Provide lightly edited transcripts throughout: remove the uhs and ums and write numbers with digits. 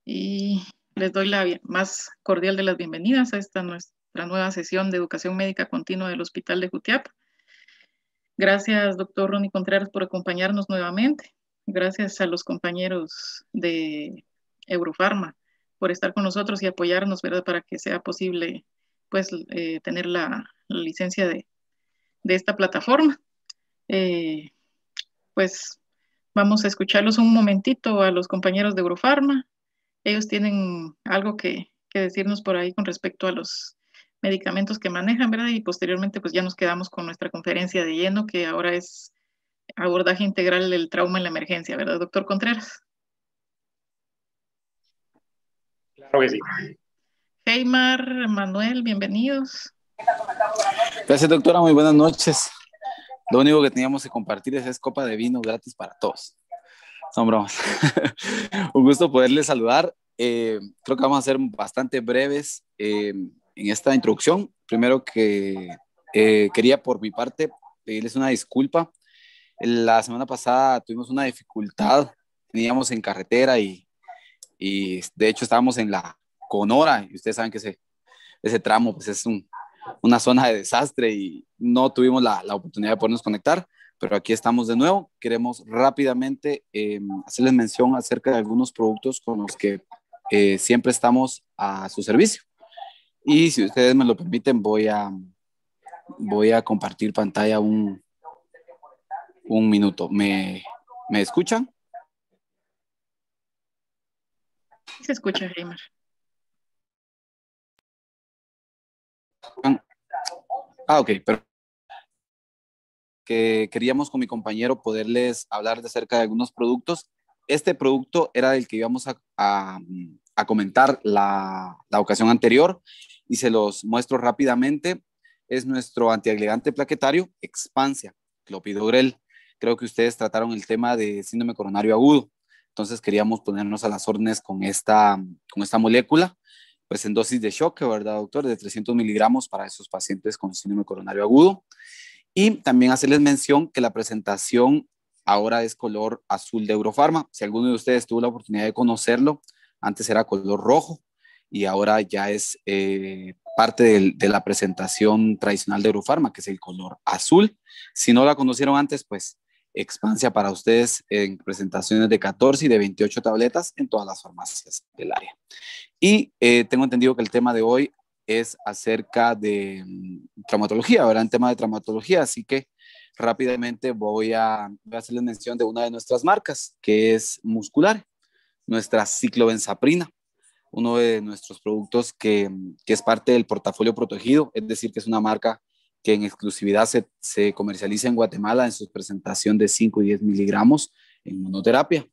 y les doy la más cordial de las bienvenidas a esta nuestra nueva sesión de educación médica continua del Hospital de Jutiapa. Gracias, doctor Ronnie Contreras, por acompañarnos nuevamente. Gracias a los compañeros de Eurofarma por estar con nosotros y apoyarnos, ¿verdad?, para que sea posible, pues, tener la licencia de esta plataforma. Pues vamos a escucharlos un momentito a los compañeros de Eurofarma. Ellos tienen algo que decirnos por ahí con respecto a los medicamentos que manejan, ¿verdad? Y posteriormente pues ya nos quedamos con nuestra conferencia de lleno, que ahora es abordaje integral del trauma en la emergencia, ¿verdad, doctor Contreras? Claro que sí. Heymar, Manuel, bienvenidos. Gracias, doctora, muy buenas noches. Lo único que teníamos que compartir es copa de vino gratis para todos. Son bromas. Un gusto poderles saludar. Creo que vamos a ser bastante breves en esta introducción. Primero que quería por mi parte pedirles una disculpa. La semana pasada tuvimos una dificultad, veníamos en carretera y de hecho estábamos en la Conora y ustedes saben que ese tramo pues es una zona de desastre y no tuvimos la oportunidad de podernos conectar, pero aquí estamos de nuevo. Queremos rápidamente hacerles mención acerca de algunos productos con los que siempre estamos a su servicio. Y si ustedes me lo permiten, voy a compartir pantalla un minuto. ¿Me escuchan? Se escucha, Heymar. Ok, pero que queríamos con mi compañero poderles hablar de acerca de algunos productos. Este producto era el que íbamos a comentar la ocasión anterior y se los muestro rápidamente. Es nuestro antiagregante plaquetario Expansia, clopidogrel. Creo que ustedes trataron el tema de síndrome coronario agudo, entonces queríamos ponernos a las órdenes con esta molécula, pues en dosis de shock, ¿verdad, doctor? De 300 miligramos para esos pacientes con síndrome coronario agudo. Y también hacerles mención que la presentación ahora es color azul de Eurofarma. Si alguno de ustedes tuvo la oportunidad de conocerlo, antes era color rojo y ahora ya es parte de la presentación tradicional de Eurofarma, que es el color azul. Si no la conocieron antes, pues Expansia para ustedes en presentaciones de 14 y de 28 tabletas en todas las farmacias del área. Y tengo entendido que el tema de hoy es acerca de traumatología, ¿verdad? En tema de traumatología, así que rápidamente voy a hacerles mención de una de nuestras marcas, que es Muscular, nuestra ciclobenzaprina, uno de nuestros productos que es parte del portafolio protegido, es decir, que es una marca que en exclusividad se comercializa en Guatemala en su presentación de 5 y 10 miligramos en monoterapia.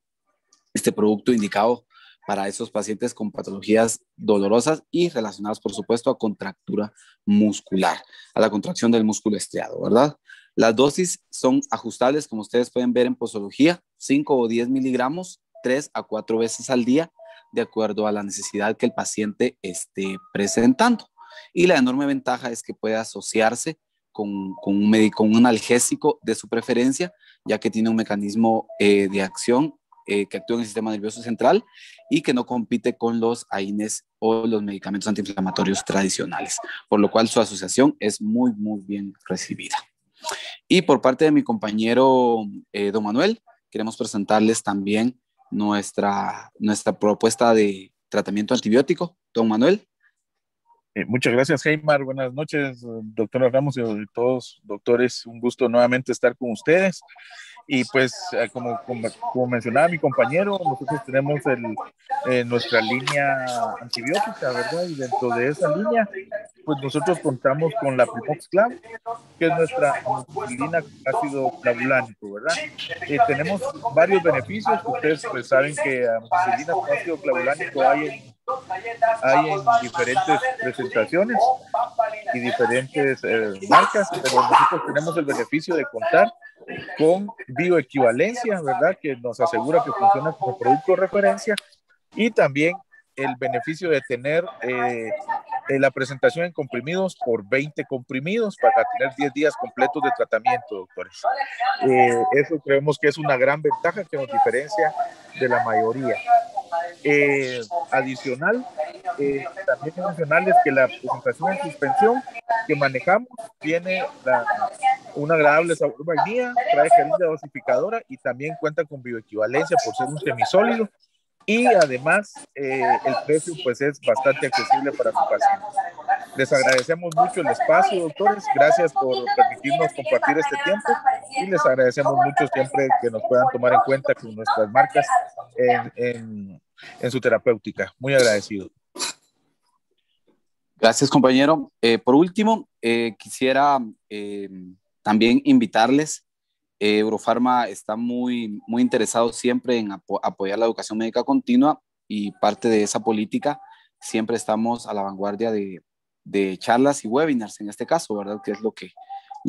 Este producto indicado para esos pacientes con patologías dolorosas y relacionadas, por supuesto, a contractura muscular, a la contracción del músculo estriado, ¿verdad? Las dosis son ajustables, como ustedes pueden ver en posología, 5 o 10 miligramos, 3 a 4 veces al día, de acuerdo a la necesidad que el paciente esté presentando. Y la enorme ventaja es que puede asociarse con un analgésico de su preferencia, ya que tiene un mecanismo de acción que actúa en el sistema nervioso central y que no compite con los AINES o los medicamentos antiinflamatorios tradicionales, por lo cual su asociación es muy, muy bien recibida. Y por parte de mi compañero don Manuel, queremos presentarles también nuestra propuesta de tratamiento antibiótico. Don Manuel. Muchas gracias, Heymar. Buenas noches, doctora Ramos y todos, doctores. Un gusto nuevamente estar con ustedes. Y pues, como mencionaba mi compañero, nosotros tenemos nuestra línea antibiótica, ¿verdad? Y dentro de esa línea, pues nosotros contamos con la Primoxclav, que es nuestra amoxicilina con ácido clavulánico, ¿verdad? Tenemos varios beneficios. Ustedes pues saben que amoxicilina con ácido clavulánico hay en diferentes presentaciones y diferentes marcas, pero nosotros tenemos el beneficio de contar con bioequivalencia, ¿verdad? Que nos asegura que funciona como producto de referencia, y también el beneficio de tener la presentación en comprimidos por 20 comprimidos para tener 10 días completos de tratamiento, doctores. Eso creemos que es una gran ventaja que nos diferencia de la mayoría. Adicional, también mencionarles que la presentación en suspensión que manejamos tiene un agradable sabor vainilla, trae jeringa dosificadora y también cuenta con bioequivalencia por ser un semisólido. Y además el precio pues es bastante accesible para su paciente. Les agradecemos mucho el espacio, doctores. Gracias por permitirnos compartir este tiempo y les agradecemos mucho siempre que nos puedan tomar en cuenta con nuestras marcas en su terapéutica. Muy agradecido. Gracias, compañero. Por último, quisiera también invitarles. Eurofarma está muy interesado siempre en apoyar la educación médica continua y parte de esa política siempre estamos a la vanguardia de charlas y webinars en este caso, ¿verdad? Que es lo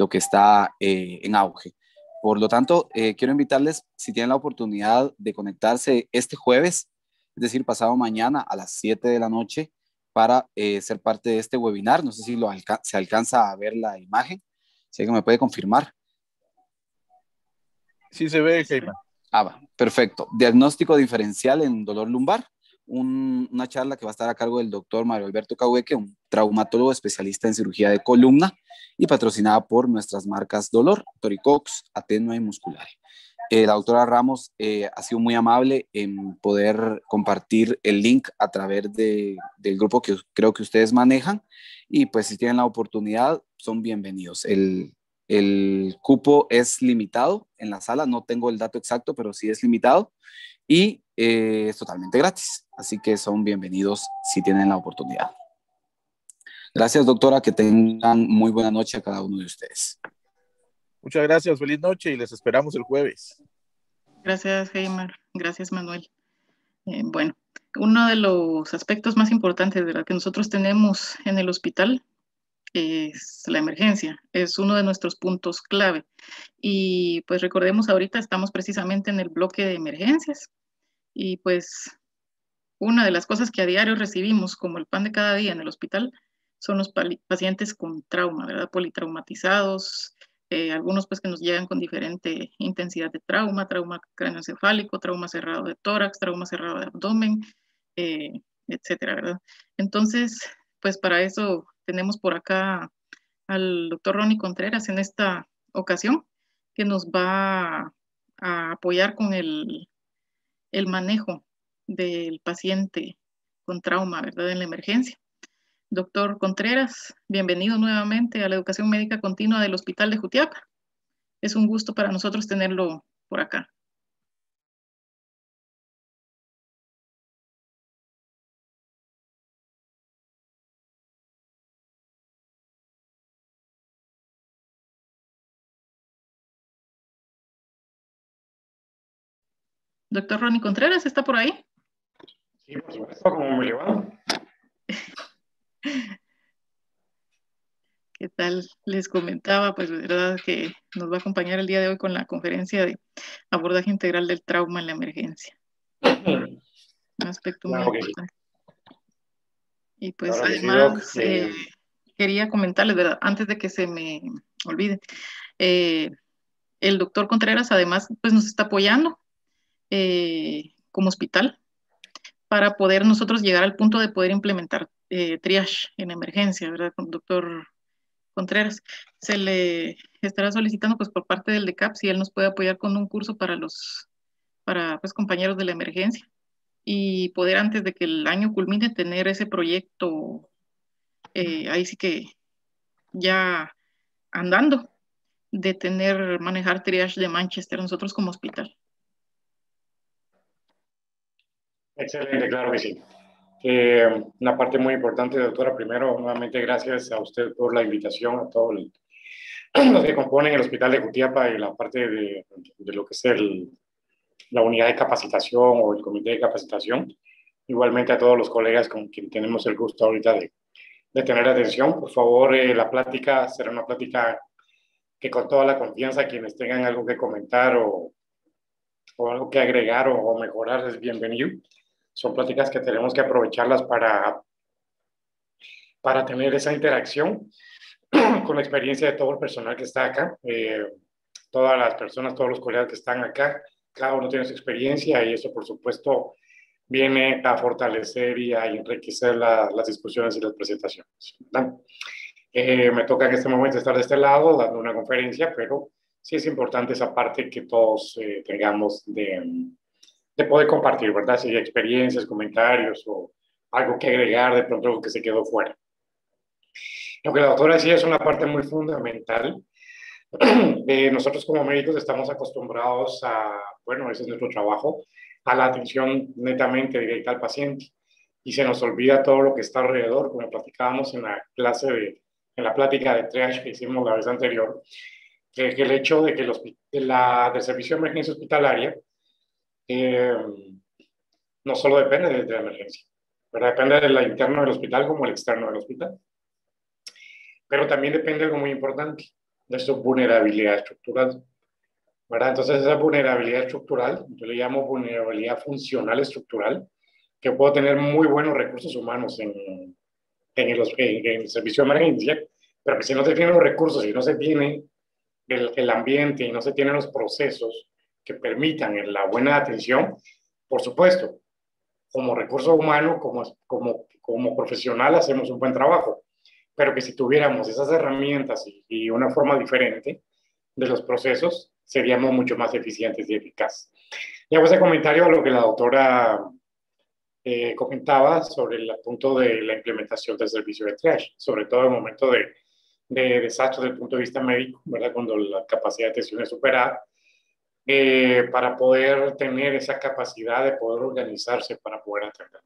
que está en auge. Por lo tanto, quiero invitarles, si tienen la oportunidad de conectarse este jueves, es decir, pasado mañana a las 7 de la noche, para ser parte de este webinar. No sé si se alcanza a ver la imagen, si alguien me puede confirmar. Sí se ve, Heyman. Perfecto. Diagnóstico diferencial en dolor lumbar. Una charla que va a estar a cargo del doctor Mario Alberto Cahueque, un traumatólogo especialista en cirugía de columna y patrocinada por nuestras marcas Dolor, Toricox, Atenua y Muscular. La doctora Ramos ha sido muy amable en poder compartir el link a través del grupo que creo que ustedes manejan y pues si tienen la oportunidad son bienvenidos. El cupo es limitado en la sala, no tengo el dato exacto, pero sí es limitado y es totalmente gratis, así que son bienvenidos si tienen la oportunidad. Gracias, doctora, que tengan muy buena noche a cada uno de ustedes. Muchas gracias, feliz noche y les esperamos el jueves. Gracias, Heymar. Gracias, Manuel. Bueno, uno de los aspectos más importantes de la que nosotros tenemos en el hospital es la emergencia, es uno de nuestros puntos clave. Y pues recordemos, ahorita estamos precisamente en el bloque de emergencias y pues una de las cosas que a diario recibimos como el pan de cada día en el hospital son los pacientes con trauma, ¿verdad? Politraumatizados, algunos pues que nos llegan con diferente intensidad de trauma, trauma craneoencefálico, trauma cerrado de tórax, trauma cerrado de abdomen, etcétera, ¿verdad? Entonces, pues para eso tenemos por acá al doctor Ronnie Contreras en esta ocasión, que nos va a apoyar con el manejo del paciente con trauma, ¿verdad? En la emergencia. Doctor Contreras, bienvenido nuevamente a la educación médica continua del Hospital de Jutiapa. Es un gusto para nosotros tenerlo por acá. Doctor Ronnie Contreras, ¿está por ahí? Sí, por supuesto, ¿cómo me le va? ¿Qué tal? Les comentaba, pues, verdad, que nos va a acompañar el día de hoy con la conferencia de abordaje integral del trauma en la emergencia. Un aspecto muy importante. Y pues, claro, además, sí, quería comentarles, ¿verdad? Antes de que se me olvide, el doctor Contreras, además, pues, nos está apoyando como hospital para poder nosotros llegar al punto de poder implementar triage en emergencia, ¿verdad? Con el doctor Contreras. Se le estará solicitando pues por parte del DECAP si él nos puede apoyar con un curso para pues compañeros de la emergencia y poder antes de que el año culmine tener ese proyecto ahí sí que ya andando de manejar triage de Manchester nosotros como hospital. Excelente, claro que sí. Una parte muy importante, doctora, primero, nuevamente gracias a usted por la invitación, a todos los que componen el Hospital de Jutiapa y la parte de lo que es la unidad de capacitación o el comité de capacitación. Igualmente a todos los colegas con quien tenemos el gusto ahorita de tener atención. Por favor, la plática será una plática que con toda la confianza quienes tengan algo que comentar o algo que agregar o mejorar es bienvenido. Son pláticas que tenemos que aprovecharlas para tener esa interacción con la experiencia de todo el personal que está acá. Todas las personas, todos los colegas que están acá, cada uno tiene su experiencia y eso, por supuesto, viene a fortalecer y a enriquecer las discusiones y las presentaciones, ¿verdad? Me toca en este momento estar de este lado dando una conferencia, pero sí es importante esa parte que todos tengamos de poder compartir, ¿verdad? Si hay experiencias, comentarios o algo que agregar, de pronto algo que se quedó fuera. Lo que la doctora decía es una parte muy fundamental. Nosotros como médicos estamos acostumbrados a, bueno, ese es nuestro trabajo, a la atención netamente directa al paciente y se nos olvida todo lo que está alrededor, como platicábamos en la clase en la plática de triage que hicimos la vez anterior, que el hecho de que del servicio de emergencia hospitalaria eh, no solo depende de la emergencia, pero depende del interno del hospital como el externo del hospital, pero también depende de algo muy importante, de su vulnerabilidad estructural, ¿verdad? Entonces esa vulnerabilidad estructural, yo le llamo vulnerabilidad funcional estructural, que puedo tener muy buenos recursos humanos en el servicio de emergencia, pero que si no se tienen los recursos, si no se tiene el ambiente y no se tienen los procesos que permitan la buena atención, por supuesto, como recurso humano, como profesional, hacemos un buen trabajo, pero que si tuviéramos esas herramientas y una forma diferente de los procesos, seríamos mucho más eficientes y eficaces. Y hago ese comentario a lo que la doctora comentaba sobre el punto de la implementación del servicio de triage, sobre todo en el momento de desastre desde el punto de vista médico, ¿verdad? Cuando la capacidad de atención es superada, para poder tener esa capacidad de poder organizarse para poder atender.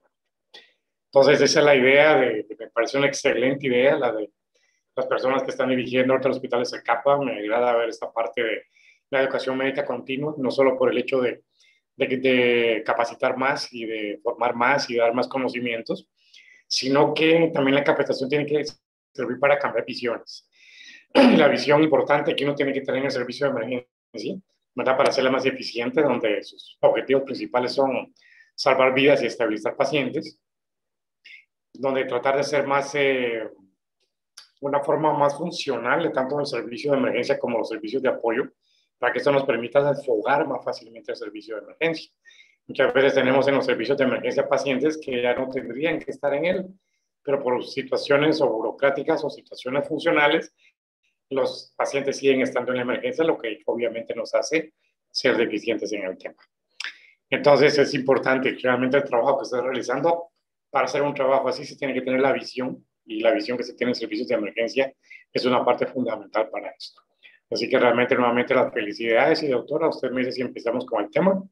Entonces, esa es la idea, me parece una excelente idea, la de las personas que están dirigiendo otros hospitales de capa. Me agrada ver esta parte de la educación médica continua, no solo por el hecho de capacitar más y de formar más y dar más conocimientos, sino que también la capacitación tiene que servir para cambiar visiones. La visión importante que uno tiene que tener en el servicio de emergencia, ¿verdad? Para hacerla más eficiente, donde sus objetivos principales son salvar vidas y estabilizar pacientes, donde tratar de ser más, una forma más funcional de tanto el servicio de emergencia como los servicios de apoyo, para que esto nos permita desfogar más fácilmente el servicio de emergencia. Muchas veces tenemos en los servicios de emergencia pacientes que ya no tendrían que estar en él, pero por situaciones o burocráticas o situaciones funcionales, los pacientes siguen estando en la emergencia, lo que obviamente nos hace ser deficientes en el tema. Entonces es importante que realmente el trabajo que estés realizando, para hacer un trabajo así se tiene que tener la visión, y la visión que se tiene en servicios de emergencia es una parte fundamental para esto. Así que realmente nuevamente las felicidades, y doctora, usted me dice si empezamos con el tema.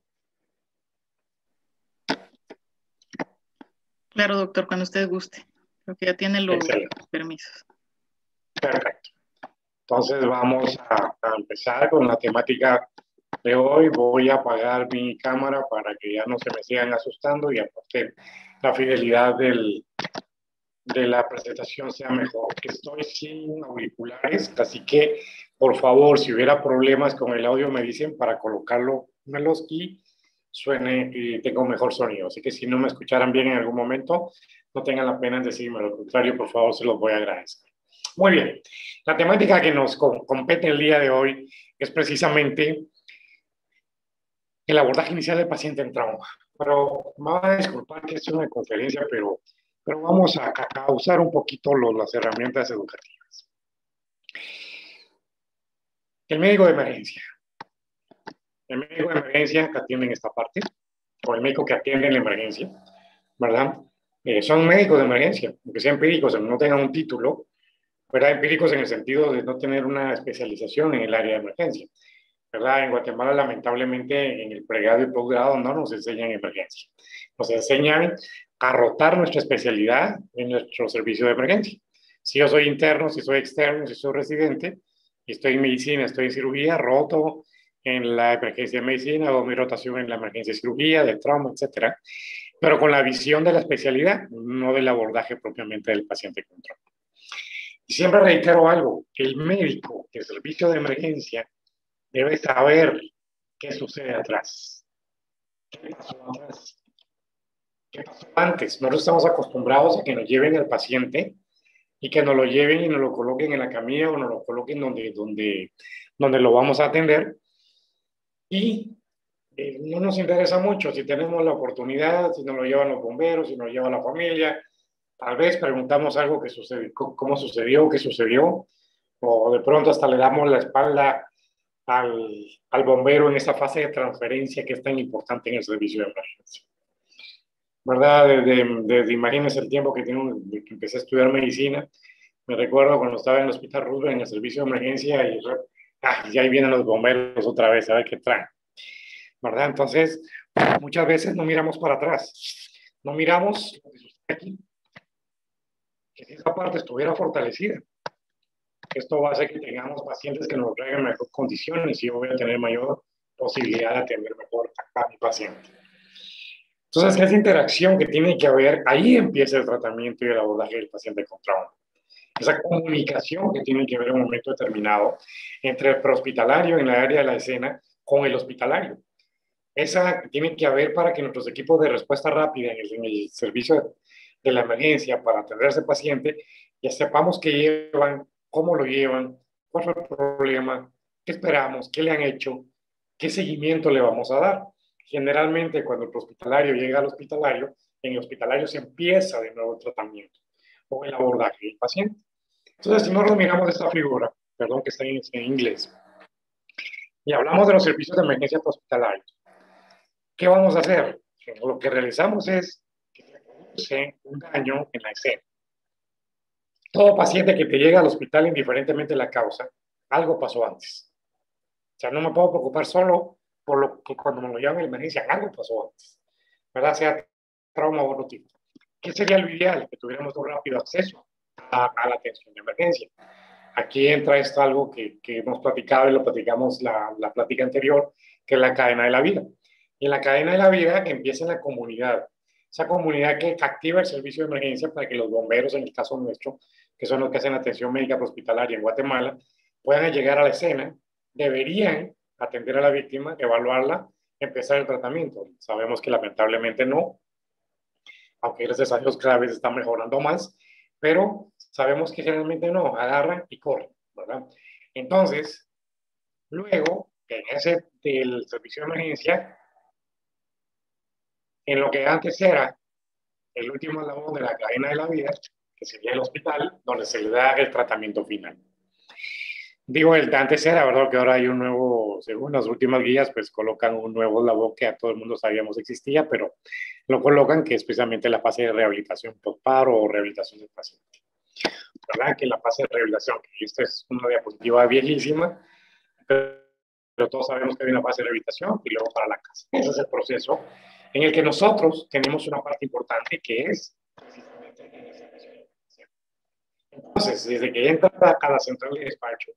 Claro, doctor, cuando usted guste. Creo que ya tiene los permisos. Perfecto. Entonces vamos a empezar con la temática de hoy. Voy a apagar mi cámara para que ya no se me sigan asustando y aparte la fidelidad de la presentación sea mejor. Estoy sin auriculares, así que por favor, si hubiera problemas con el audio me dicen para colocármelos y suene y tenga un mejor sonido. Así que si no me escucharan bien en algún momento, no tengan la pena en decirme, lo contrario, por favor, se los voy a agradecer. Muy bien, la temática que nos compete el día de hoy es precisamente el abordaje inicial del paciente en trauma. Pero me van a disculpar que es una conferencia, pero vamos a usar un poquito las herramientas educativas. El médico de emergencia. El médico de emergencia que atiende en esta parte, o el médico que atiende en la emergencia, ¿verdad? Son médicos de emergencia, aunque sean empíricos, no tengan un título, ¿verdad? Empíricos en el sentido de no tener una especialización en el área de emergencia, ¿verdad? En Guatemala, lamentablemente, en el pregrado y posgrado no nos enseñan emergencia. Nos enseñan a rotar nuestra especialidad en nuestro servicio de emergencia. Si yo soy interno, si soy externo, si soy residente, y estoy en medicina, estoy en cirugía, roto en la emergencia de medicina, o mi rotación en la emergencia de cirugía, de trauma, etcétera, pero con la visión de la especialidad, no del abordaje propiamente del paciente con trauma. Y siempre reitero algo, el médico del servicio de emergencia debe saber qué sucede atrás. ¿Qué pasó atrás? ¿Qué pasó antes? Nosotros estamos acostumbrados a que nos lleven al paciente y que nos lo lleven y nos lo coloquen en la camilla o nos lo coloquen donde lo vamos a atender. Y no nos interesa mucho si tenemos la oportunidad, si nos lo llevan los bomberos, si nos lo lleva la familia. Tal vez preguntamos algo que sucedió, cómo sucedió, qué sucedió, o de pronto hasta le damos la espalda al bombero en esa fase de transferencia que es tan importante en el servicio de emergencia. ¿Verdad? Desde imagínense el tiempo que tengo desde que empecé a estudiar medicina. Me recuerdo cuando estaba en el Hospital Roosevelt en el servicio de emergencia y ahí vienen los bomberos otra vez, a ver qué traen. ¿Verdad? Entonces, muchas veces no miramos para atrás. No miramos lo que sucede aquí. Que si esa parte estuviera fortalecida, esto va a hacer que tengamos pacientes que nos traigan mejor condiciones y yo voy a tener mayor posibilidad de atender mejor a mi paciente. Entonces, esa interacción que tiene que haber, ahí empieza el tratamiento y el abordaje del paciente con trauma. Esa comunicación que tiene que haber en un momento determinado entre el prehospitalario en la área de la escena con el hospitalario. Esa tiene que haber para que nuestros equipos de respuesta rápida en el servicio de la emergencia para atender a ese paciente ya sepamos qué llevan, cómo lo llevan, cuál fue el problema, qué esperamos, qué le han hecho, qué seguimiento le vamos a dar. Generalmente, cuando el hospitalario llega al hospitalario, en el hospitalario se empieza de nuevo el tratamiento o el abordaje del paciente. Entonces, si nosotros miramos esta figura, perdón que está en inglés, y hablamos de los servicios de emergencia hospitalarios, ¿qué vamos a hacer? Lo que realizamos es que se produce un daño en la escena. Todo paciente que te llega al hospital, indiferentemente de la causa, algo pasó antes. O sea, no me puedo preocupar solo por lo que cuando me lo llevan a emergencia, algo pasó antes, ¿verdad? Sea trauma o otro tipo. ¿Qué sería lo ideal? Que tuviéramos un rápido acceso a la atención de emergencia. Aquí entra esto algo que hemos platicado y lo platicamos la plática anterior, que es la cadena de la vida. Y en la cadena de la vida empieza en la comunidad. Esa comunidad que activa el servicio de emergencia para que los bomberos, en el caso nuestro, que son los que hacen atención médica hospitalaria en Guatemala, puedan llegar a la escena, deberían atender a la víctima, evaluarla, empezar el tratamiento. Sabemos que lamentablemente no, aunque gracias a Dios cada vez está mejorando más, pero sabemos que generalmente no, agarran y corren, ¿verdad? Entonces, luego, en ese del servicio de emergencia, en lo que antes era el último eslabón de la cadena de la vida, que sería el hospital, donde se le da el tratamiento final. Digo, el de antes era, ¿verdad? Que ahora hay un nuevo, según las últimas guías, pues colocan un nuevo eslabón que a todo el mundo sabíamos existía, pero lo colocan que es precisamente la fase de rehabilitación post-paro o rehabilitación del paciente. ¿Verdad? Que la fase de rehabilitación, que esta es una diapositiva viejísima, pero todos sabemos que hay una fase de rehabilitación y luego para la casa. Ese es el proceso en el que nosotros tenemos una parte importante que es precisamente el servicio de emergencia. Entonces, desde que entra a la central de despacho,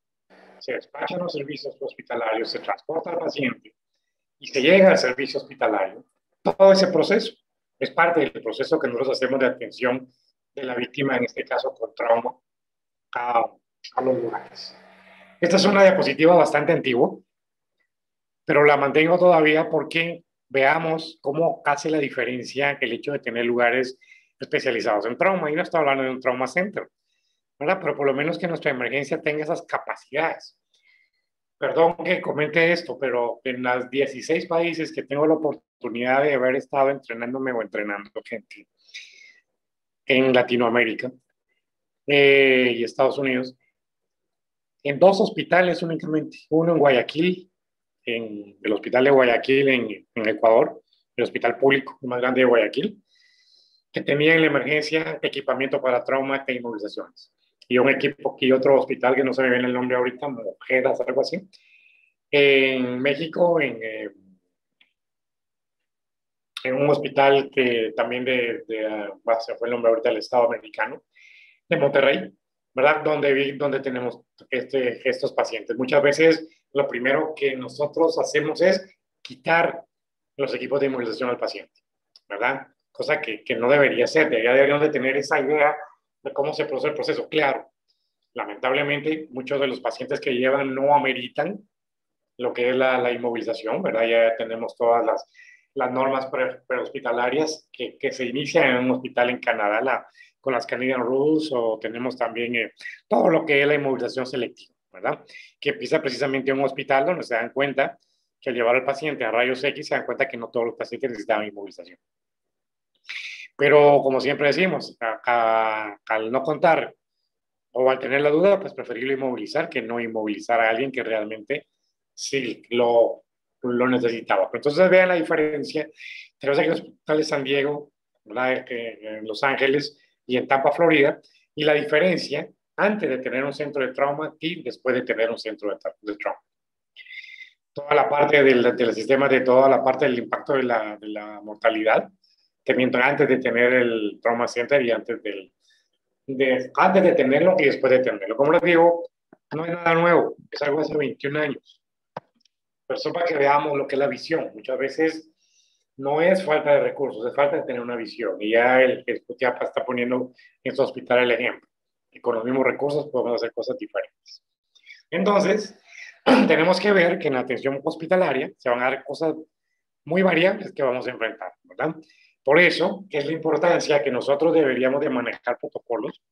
se despachan los servicios hospitalarios, se transporta al paciente y se llega al servicio hospitalario. Todo ese proceso es parte del proceso que nosotros hacemos de atención de la víctima, en este caso con trauma, a los lugares. Esta es una diapositiva bastante antigua, pero la mantengo todavía porque veamos cómo hace la diferencia el hecho de tener lugares especializados en trauma. Y no estoy hablando de un trauma center, ¿verdad? Pero por lo menos que nuestra emergencia tenga esas capacidades. Perdón que comente esto, pero en los 16 países que tengo la oportunidad de haber estado entrenándome o entrenando gente en Latinoamérica y Estados Unidos, en 2 hospitales únicamente, uno en Guayaquil, en el hospital de Guayaquil en Ecuador, el hospital público más grande de Guayaquil, que tenía en la emergencia equipamiento para trauma e inmovilizaciones. Y un equipo y otro hospital que no se me viene el nombre ahorita, Mujeres, algo así. En México, en un hospital que también se fue el nombre ahorita del Estado mexicano, de Monterrey, ¿verdad? Donde tenemos estos pacientes. Muchas veces lo primero que nosotros hacemos es quitar los equipos de inmovilización al paciente, ¿verdad? Cosa que no debería ser. Deberíamos de tener esa idea de cómo se produce el proceso. Claro, lamentablemente muchos de los pacientes que llevan no ameritan lo que es la inmovilización, ¿verdad? Ya tenemos todas las normas prehospitalarias que se inician en un hospital en Canadá, con las Canadian Rules, o tenemos también todo lo que es la inmovilización selectiva, ¿verdad? Que empieza precisamente en un hospital donde se dan cuenta que al llevar al paciente a rayos X se dan cuenta que no todos los pacientes necesitaban inmovilización. Pero como siempre decimos, al no contar o al tener la duda, pues preferible inmovilizar que no inmovilizar a alguien que realmente sí lo necesitaba. Pero entonces vean la diferencia. Tenemos aquí el Hospital de San Diego, ¿verdad? En Los Ángeles y en Tampa, Florida, y la diferencia antes de tener un centro de trauma y después de tener un centro de trauma. Toda la parte del sistema, de toda la parte del impacto de la mortalidad, teniendo antes de tener el trauma center y antes de tenerlo y después de tenerlo. Como les digo, no es nada nuevo, es algo hace 21 años. Pero eso para que veamos lo que es la visión. Muchas veces no es falta de recursos, es falta de tener una visión. Y ya el Jutiapa está poniendo en su hospital el ejemplo. Y con los mismos recursos podemos hacer cosas diferentes. Entonces, tenemos que ver que en la atención hospitalaria se van a dar cosas muy variables que vamos a enfrentar, ¿verdad? Por eso es la importancia que nosotros deberíamos de manejar protocolos.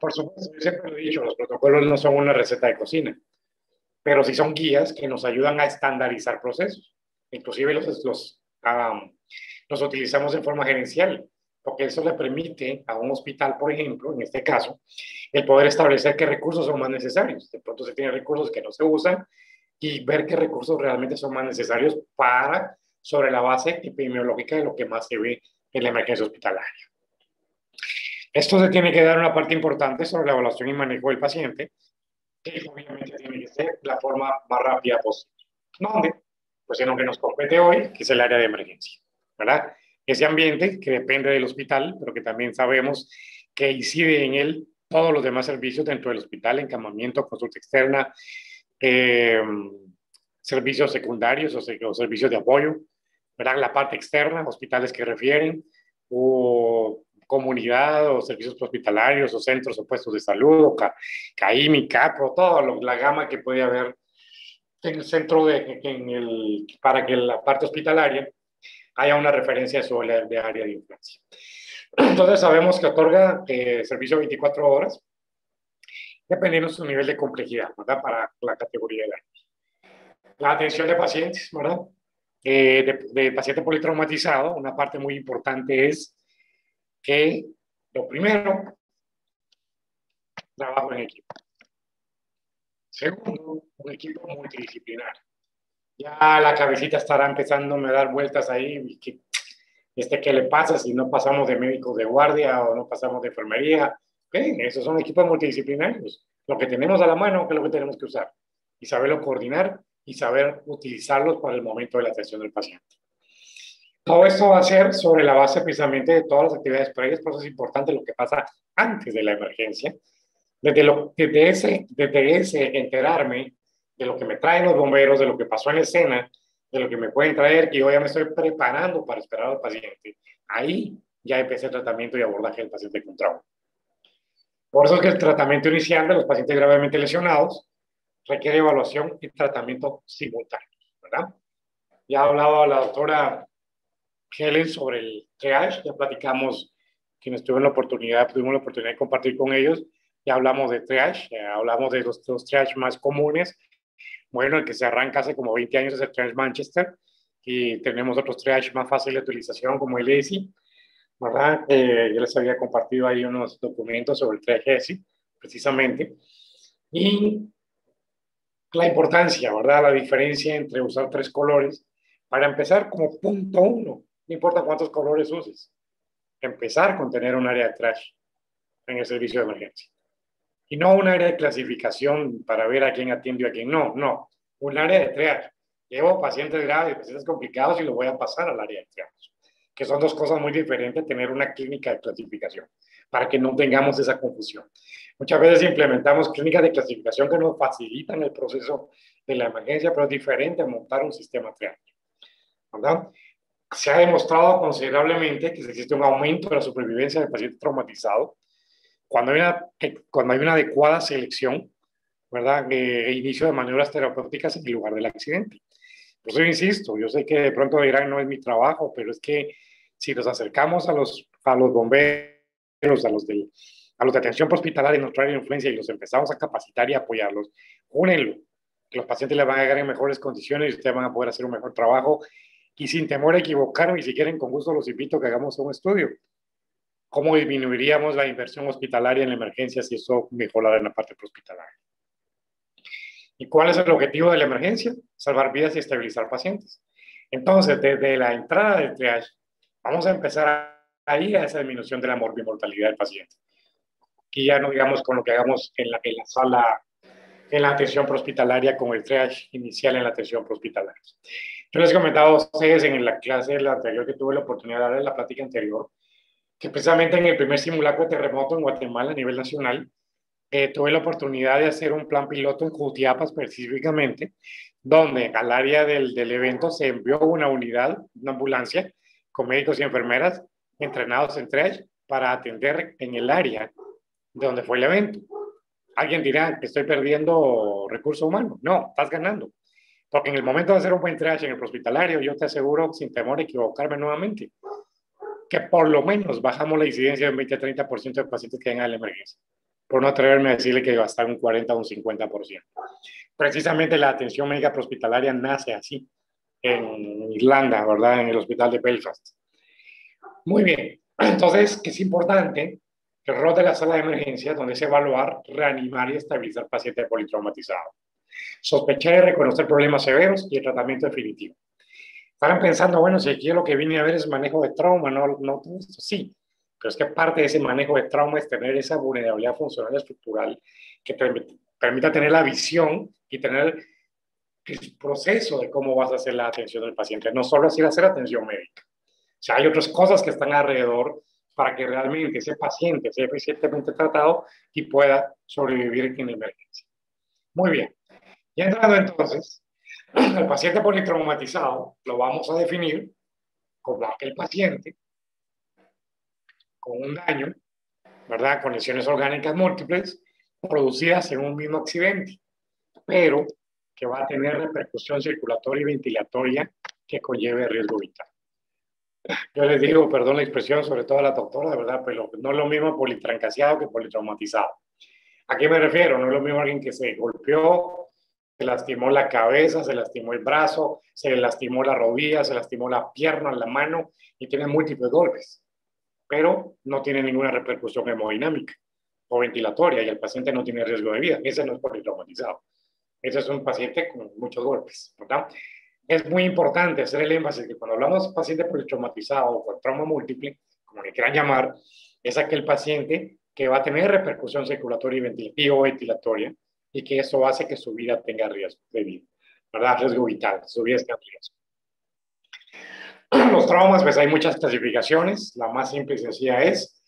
Por supuesto, yo siempre lo he dicho, los protocolos no son una receta de cocina, pero sí son guías que nos ayudan a estandarizar procesos. Inclusive los utilizamos en forma gerencial, porque eso le permite a un hospital, por ejemplo, en este caso, el poder establecer qué recursos son más necesarios. De pronto se tienen recursos que no se usan y ver qué recursos realmente son más necesarios sobre la base epidemiológica de lo que más se ve en la emergencia hospitalaria. Esto se tiene que dar una parte importante sobre la evaluación y manejo del paciente, que obviamente tiene que ser la forma más rápida posible. ¿Dónde? Pues en lo que nos compete hoy, que es el área de emergencia, ¿verdad? Ese ambiente que depende del hospital, pero que también sabemos que incide en él todos los demás servicios dentro del hospital, encamamiento, consulta externa, servicios secundarios o servicios de apoyo, ¿verdad? La parte externa, hospitales que refieren, o comunidad, o servicios hospitalarios, o centros o puestos de salud, o CAIMI, CAPRO, toda la gama que puede haber en el centro, para que la parte hospitalaria haya una referencia sobre el área de influencia. Entonces sabemos que otorga servicio 24 horas, dependiendo de su nivel de complejidad, ¿verdad? Para la categoría de daño. La atención de pacientes, ¿verdad? De paciente politraumatizado, una parte muy importante es que, lo primero, trabajo en equipo. Segundo, un equipo multidisciplinar. Ya la cabecita estará empezando a dar vueltas ahí. ¿Qué le pasa si no pasamos de médicos de guardia o no pasamos de enfermería? Esos son equipos multidisciplinarios. Lo que tenemos a la mano, que es lo que tenemos que usar. Y saberlo coordinar y saber utilizarlos para el momento de la atención del paciente. Todo esto va a ser sobre la base precisamente de todas las actividades previas, por eso es importante lo que pasa antes de la emergencia. Desde ese enterarme de lo que me traen los bomberos, de lo que pasó en la escena, de lo que me pueden traer, que yo ya me estoy preparando para esperar al paciente. Ahí ya empecé el tratamiento y abordaje del paciente con trauma. Por eso es que el tratamiento inicial de los pacientes gravemente lesionados requiere evaluación y tratamiento simultáneo, ¿verdad? Ya hablaba la doctora Helen sobre el triage, ya platicamos, quienes tuvimos la oportunidad de compartir con ellos, ya hablamos de triage, ya hablamos de los triage más comunes. Bueno, el que se arranca hace como 20 años es el triage Manchester, y tenemos otros triage más fáciles de utilización como el ESI, ¿verdad? Yo les había compartido ahí unos documentos sobre el triage ESI, precisamente, y la importancia, ¿verdad? La diferencia entre usar 3 colores, para empezar como punto 1, no importa cuántos colores uses, empezar con tener un área de triage en el servicio de emergencia. Y no un área de clasificación para ver a quién atiendo y a quién no, no. Un área de triage. Llevo pacientes graves, pacientes complicados y los voy a pasar al área de triage. Que son dos cosas muy diferentes, tener una clínica de clasificación, para que no tengamos esa confusión. Muchas veces implementamos clínicas de clasificación que nos facilitan el proceso de la emergencia, pero es diferente a montar un sistema triage, ¿verdad? Se ha demostrado considerablemente que existe un aumento de la supervivencia del paciente traumatizado cuando hay una adecuada selección, ¿verdad? Inicio de maniobras terapéuticas en el lugar del accidente. Por eso insisto, yo sé que de pronto dirán no es mi trabajo, pero es que si nos acercamos a los bomberos, a los de atención hospitalaria en nuestra área de influencia y los empezamos a capacitar y apoyarlos, únenlo, que los pacientes les van a llegar en mejores condiciones y ustedes van a poder hacer un mejor trabajo. Y sin temor a equivocarme, y si quieren, con gusto los invito a que hagamos un estudio. ¿Cómo disminuiríamos la inversión hospitalaria en la emergencia si eso mejorara en la parte prehospitalaria? ¿Y cuál es el objetivo de la emergencia? Salvar vidas y estabilizar pacientes. Entonces, desde la entrada del triage, vamos a empezar ahí a esa disminución de la mortalidad del paciente. Aquí ya no digamos con lo que hagamos en la sala, en la atención prehospitalaria, con el triage inicial en la atención prehospitalaria. Yo les he comentado a ustedes en la clase anterior que tuve la oportunidad de dar en la plática anterior, que precisamente en el primer simulacro de terremoto en Guatemala a nivel nacional, tuve la oportunidad de hacer un plan piloto en Jutiapa específicamente, donde al área del evento se envió una unidad, una ambulancia, con médicos y enfermeras entrenados en triage para atender en el área de donde fue el evento. Alguien dirá que estoy perdiendo recurso humano. No, estás ganando. Porque en el momento de hacer un buen triage en el hospitalario, yo te aseguro, sin temor a equivocarme nuevamente, que por lo menos bajamos la incidencia de un 20-30% de pacientes que llegan a la emergencia. Por no atreverme a decirle que va a estar un 40 o un 50%. Precisamente la atención médica prehospitalaria nace así, en Irlanda, ¿verdad? En el hospital de Belfast. Muy bien. Entonces, ¿qué es importante? El rol de la sala de emergencia, donde es evaluar, reanimar y estabilizar pacientes politraumatizados. Sospechar y reconocer problemas severos y el tratamiento definitivo. Estarán pensando, bueno, si aquí lo que vine a ver es manejo de trauma, no todo esto, sí. Pero es que parte de ese manejo de trauma es tener esa vulnerabilidad funcional estructural que permita tener la visión y tener el proceso de cómo vas a hacer la atención del paciente. No solo es ir a hacer atención médica. O sea, hay otras cosas que están alrededor para que realmente ese paciente sea eficientemente tratado y pueda sobrevivir en la emergencia. Muy bien. Ya entrando entonces, el paciente politraumatizado lo vamos a definir como aquel paciente con un daño, ¿verdad? Con lesiones orgánicas múltiples producidas en un mismo accidente, pero que va a tener repercusión circulatoria y ventilatoria que conlleve riesgo vital. Yo les digo, perdón la expresión, sobre todo a la doctora, de verdad, pero no es lo mismo politrancaseado que politraumatizado. ¿A qué me refiero? No es lo mismo alguien que se golpeó, se lastimó la cabeza, se lastimó el brazo, se lastimó la rodilla, se lastimó la pierna, la mano y tiene múltiples golpes, pero no tiene ninguna repercusión hemodinámica o ventilatoria y el paciente no tiene riesgo de vida. Ese no es politraumatizado. Ese es un paciente con muchos golpes, ¿verdad? Es muy importante hacer el énfasis que cuando hablamos de paciente politraumatizado o con trauma múltiple, como le quieran llamar, es aquel paciente que va a tener repercusión circulatoria y ventilatoria y que eso hace que su vida tenga riesgo de vida, ¿verdad? Riesgo vital, su vida esté en riesgo. Los traumas, pues hay muchas clasificaciones. La más simple y sencilla es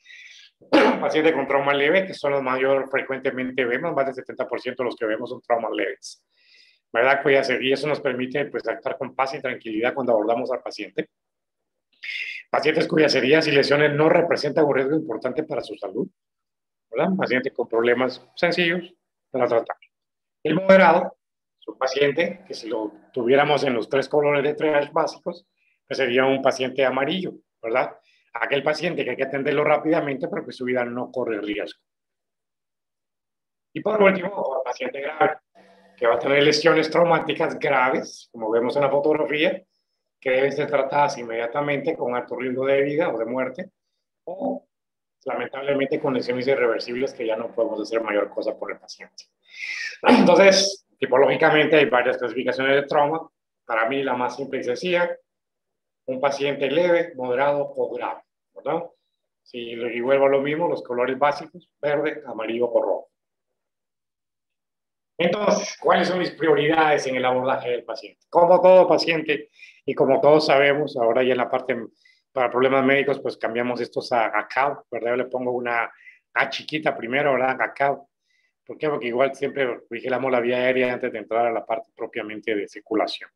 paciente con trauma leve, que son los mayor frecuentemente vemos, más del 70% de los que vemos son traumas leves, ¿verdad? Y eso nos permite pues, actuar con paz y tranquilidad cuando abordamos al paciente. Pacientes cuyas heridas y lesiones no representan un riesgo importante para su salud, ¿verdad? Paciente con problemas sencillos para tratar. El moderado es un paciente que si lo tuviéramos en los 3 colores de triage básicos, pues sería un paciente amarillo, ¿verdad? Aquel paciente que hay que atenderlo rápidamente pero que su vida no corre riesgo. Y por último, el paciente grave, que va a tener lesiones traumáticas graves, como vemos en la fotografía, que deben ser tratadas inmediatamente con alto riesgo de vida o de muerte, o lamentablemente con lesiones irreversibles que ya no podemos hacer mayor cosa por el paciente. Entonces, tipológicamente hay varias clasificaciones de trauma. Para mí la más simple y sencilla, un paciente leve, moderado o grave, ¿verdad? Y vuelvo a lo mismo, los colores básicos, verde, amarillo o rojo. Entonces, ¿cuáles son mis prioridades en el abordaje del paciente? Como todo paciente, y como todos sabemos, ahora ya en la parte para problemas médicos, pues cambiamos estos a CAO, ¿verdad? Yo le pongo una A chiquita primero, ¿verdad? A CAO. ¿Por qué? Porque igual siempre vigilamos la vía aérea antes de entrar a la parte propiamente de circulación.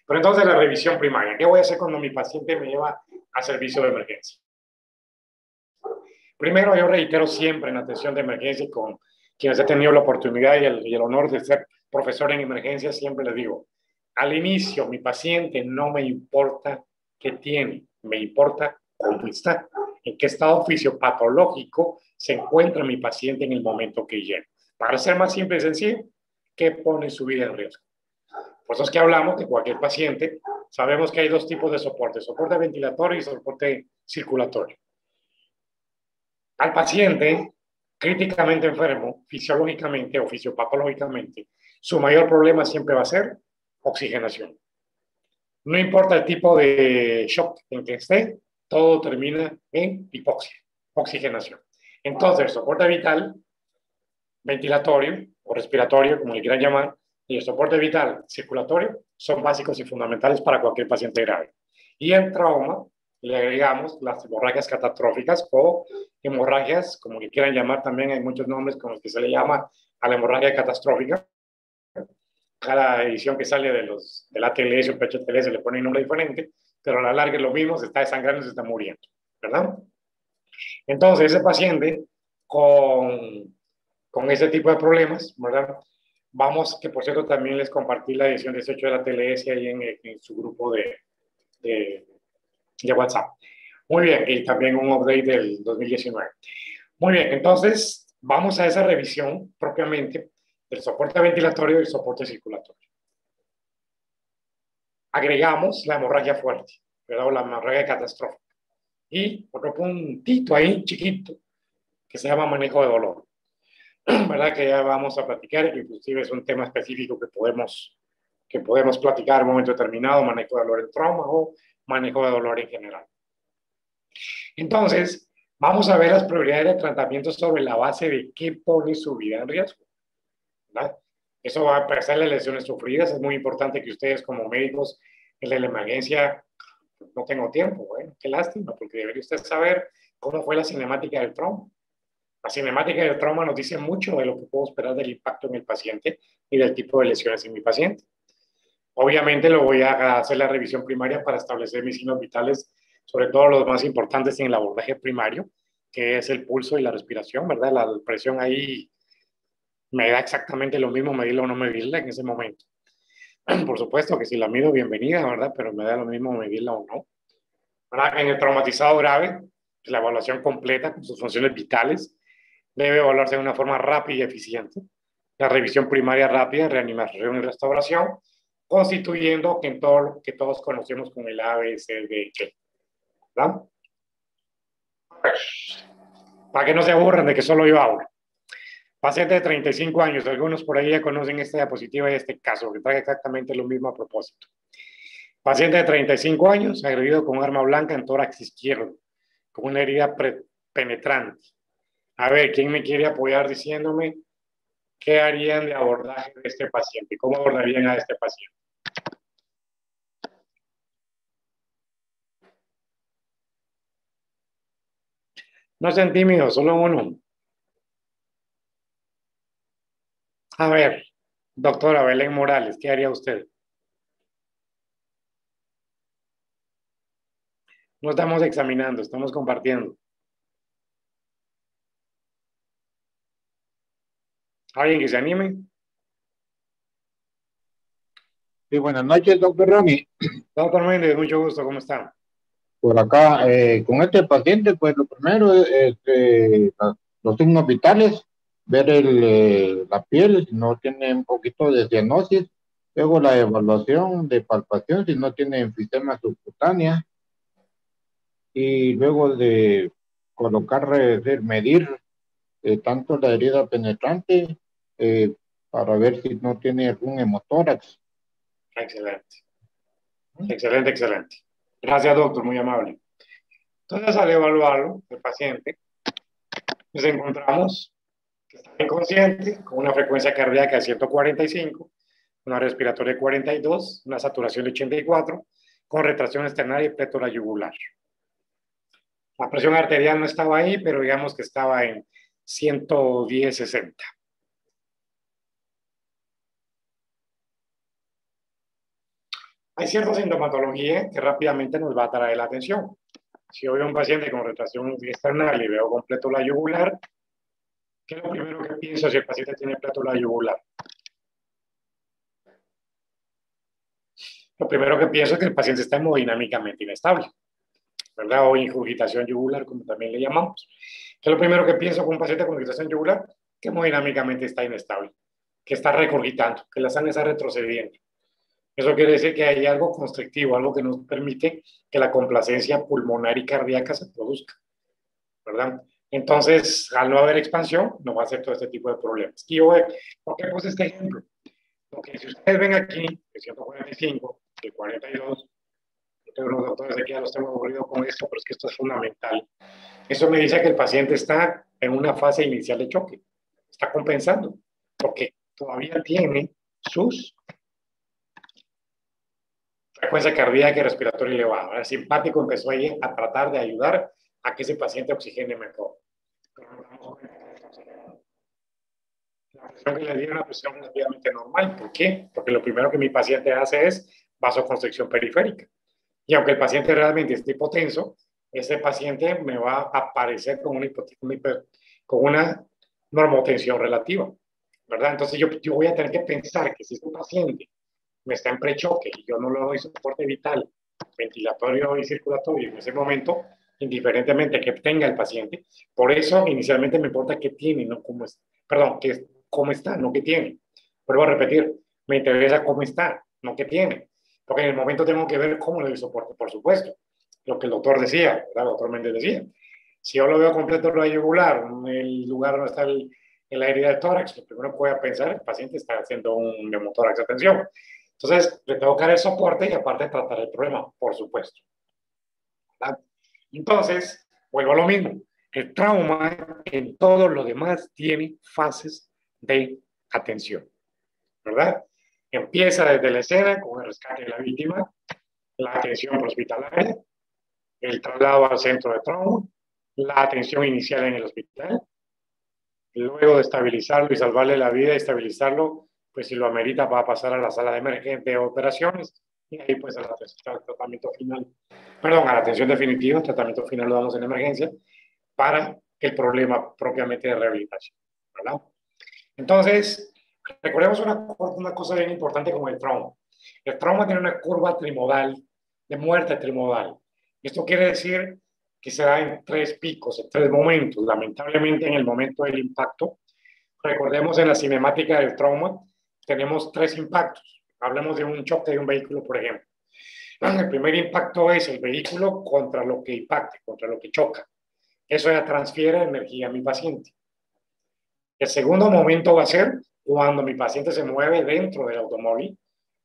Pero entonces la revisión primaria. ¿Qué voy a hacer cuando mi paciente me lleva a servicio de emergencia? Primero, yo reitero siempre en atención de emergencia con quienes he tenido la oportunidad y el honor de ser profesor en emergencia, siempre les digo, al inicio mi paciente no me importa qué tiene, me importa cómo está, en qué estado fisiopatológico se encuentra mi paciente en el momento que llega. Para ser más simple y sencillo, ¿qué pone su vida en riesgo? Por eso es que hablamos que cualquier paciente, sabemos que hay dos tipos de soporte ventilatorio y soporte circulatorio. Al paciente críticamente enfermo, fisiológicamente o fisiopatológicamente, su mayor problema siempre va a ser oxigenación. No importa el tipo de shock en que esté, todo termina en hipoxia, oxigenación. Entonces, el soporte vital, ventilatorio o respiratorio, como le quieran llamar, y el soporte vital circulatorio son básicos y fundamentales para cualquier paciente grave. Y en trauma le agregamos las hemorragias catastróficas o hemorragias, como le quieran llamar también, hay muchos nombres con los que se le llama a la hemorragia catastrófica. Cada edición que sale del ATLS o PHTLS le pone un nombre diferente, pero a la larga es lo mismo, se está desangrando y se está muriendo, ¿verdad? Entonces, ese paciente con ese tipo de problemas, ¿verdad? Vamos, que por cierto también les compartí la edición 18 de la TLS ahí en su grupo de WhatsApp. Muy bien, y también un update del 2019. Muy bien, entonces vamos a esa revisión propiamente del soporte ventilatorio y el soporte circulatorio. Agregamos la hemorragia fuerte, ¿verdad? O la hemorragia catastrófica. Y otro puntito ahí chiquito que se llama manejo de dolor. ¿Verdad? Que ya vamos a platicar, que inclusive es un tema específico que podemos platicar en un momento determinado, manejo de dolor en trauma o manejo de dolor en general. Entonces, vamos a ver las prioridades de tratamiento sobre la base de qué pone su vida en riesgo, ¿verdad? Eso va a pasar las lesiones sufridas. Es muy importante que ustedes como médicos en la emergencia, no tengo tiempo, bueno, qué lástima, porque debería usted saber cómo fue la cinemática del trauma. La cinemática del trauma nos dice mucho de lo que puedo esperar del impacto en el paciente y del tipo de lesiones en mi paciente. Obviamente lo voy a hacer la revisión primaria para establecer mis signos vitales, sobre todo los más importantes en el abordaje primario, que es el pulso y la respiración, ¿verdad? La presión ahí me da exactamente lo mismo medirla o no medirla en ese momento. Por supuesto que si la mido, bienvenida, ¿verdad? Pero me da lo mismo medirla o no. ¿Verdad? En el traumatizado grave, la evaluación completa con sus funciones vitales debe evaluarse de una forma rápida y eficiente. La revisión primaria rápida, reanimación y restauración, constituyendo que en todo lo que todos conocemos como el ABCDE, ¿verdad? Para que no se aburran de que solo yo hablo. Paciente de 35 años, algunos por ahí ya conocen esta diapositiva y este caso, que trae exactamente lo mismo a propósito. Paciente de 35 años, agredido con arma blanca en tórax izquierdo, con una herida penetrante. A ver, ¿quién me quiere apoyar diciéndome qué harían de abordaje de este paciente? ¿Cómo abordarían a este paciente? No sean tímidos, solo uno. A ver, doctora Belén Morales, ¿qué haría usted? No estamos examinando, estamos compartiendo. ¿Alguien que se anime? Sí, buenas noches, doctor Ronnie. Doctor Méndez, mucho gusto, ¿cómo está? Por acá, con este paciente, pues lo primero es los signos vitales, ver la piel, si no tiene un poquito de cianosis, luego la evaluación de palpación, si no tiene enfisema subcutánea, y luego de colocar, medir tanto la herida penetrante para ver si no tiene algún hemotórax. Excelente. Excelente, excelente. Gracias, doctor, muy amable. Entonces, al evaluarlo, el paciente, nos encontramos que está inconsciente, con una frecuencia cardíaca de 145, una respiratoria de 42, una saturación de 84, con retracción externa y plétora yugular. La presión arterial no estaba ahí, pero digamos que estaba en 110/60. Hay cierta sintomatología que rápidamente nos va a atraer la atención. Si yo veo a un paciente con retracción externa y veo completo la yugular, ¿qué es lo primero que pienso si el paciente tiene plétora yugular? Lo primero que pienso es que el paciente está hemodinámicamente inestable, ¿verdad? O ingurgitación yugular, como también le llamamos. ¿Qué es lo primero que pienso con un paciente con ingurgitación yugular? Que hemodinámicamente está inestable. que está regurgitando, que la sangre está retrocediendo. Eso quiere decir que hay algo constrictivo, algo que nos permite que la complacencia pulmonar y cardíaca se produzca, ¿verdad? Entonces, al no haber expansión, no va a ser todo este tipo de problemas. Y yo, ¿por qué puse este ejemplo? Porque si ustedes ven aquí, el 145, el 42, yo tengo unos doctores aquí, ya los tengo aburridos con esto, pero es que esto es fundamental. Eso me dice que el paciente está en una fase inicial de choque, está compensando, porque todavía tiene sus frecuencia cardíaca y respiratoria elevada. El simpático empezó ahí a tratar de ayudar a que ese paciente oxigene mejor. La presión que le di es una presión relativamente normal. ¿Por qué? Porque lo primero que mi paciente hace es vasoconstricción periférica. Y aunque el paciente realmente esté hipotenso, ese paciente me va a aparecer con una normotensión relativa, ¿verdad? Entonces yo voy a tener que pensar que si este paciente me está en prechoque y yo no le doy soporte vital, ventilatorio y circulatorio en ese momento, indiferentemente que tenga el paciente, por eso inicialmente me importa qué tiene, no cómo es, perdón, cómo está, no qué tiene. Vuelvo a repetir, me interesa cómo está, no qué tiene, porque en el momento tengo que ver cómo le doy soporte, por supuesto. Lo que el doctor decía, ¿verdad? El doctor Méndez decía, si yo lo veo completo el rayo yugular, el lugar donde está la herida del tórax, lo primero que voy a pensar, el paciente está haciendo un neumotórax, atención. Entonces, le tengo que dar el soporte y aparte tratar el problema, por supuesto, ¿verdad? Entonces, vuelvo a lo mismo. El trauma en todo lo demás tiene fases de atención, ¿verdad? Empieza desde la escena con el rescate de la víctima, la atención hospitalaria, el traslado al centro de trauma, la atención inicial en el hospital, luego de estabilizarlo y salvarle la vida, estabilizarlo, pues si lo amerita va a pasar a la sala de emergencia o operaciones y ahí pues al tratamiento final, perdón, a la atención definitiva, el tratamiento final lo damos en emergencia para el problema propiamente de rehabilitación, ¿verdad? Entonces, recordemos una cosa bien importante con el trauma. El trauma tiene una curva trimodal, de muerte trimodal. Esto quiere decir que se da en 3 picos, en 3 momentos. Lamentablemente, en el momento del impacto, recordemos en la cinemática del trauma, tenemos 3 impactos. Hablemos de un choque de un vehículo, por ejemplo. El primer impacto es el vehículo contra lo que impacte, contra lo que choca. Eso ya transfiere energía a mi paciente. El segundo momento va a ser cuando mi paciente se mueve dentro del automóvil,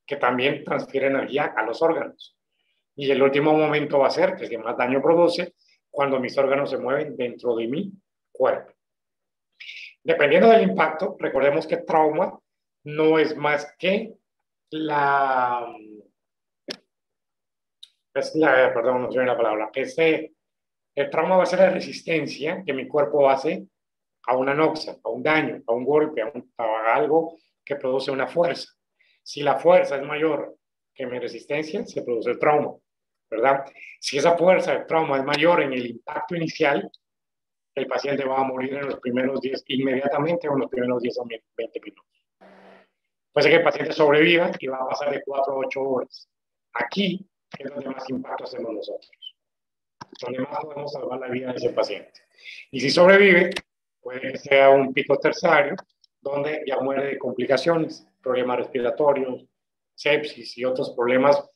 que también transfiere energía a los órganos. Y el último momento va a ser, que es el que más daño produce, cuando mis órganos se mueven dentro de mi cuerpo. Dependiendo del impacto, recordemos que trauma no es más que perdón, no sé la palabra, el trauma va a ser la resistencia que mi cuerpo hace a una noxa, a un daño, a un golpe, a algo que produce una fuerza. Si la fuerza es mayor que mi resistencia, se produce el trauma, ¿verdad? Si esa fuerza del trauma es mayor en el impacto inicial, el paciente va a morir en los primeros 10, inmediatamente o en los primeros 10 o 20 minutos. Puede ser que el paciente sobreviva y va a pasar de 4 a 8 horas. Aquí es donde más impacto hacemos nosotros, donde más podemos salvar la vida de ese paciente. Y si sobrevive, puede que sea un pico terciario, donde ya muere de complicaciones, problemas respiratorios, sepsis y otros problemas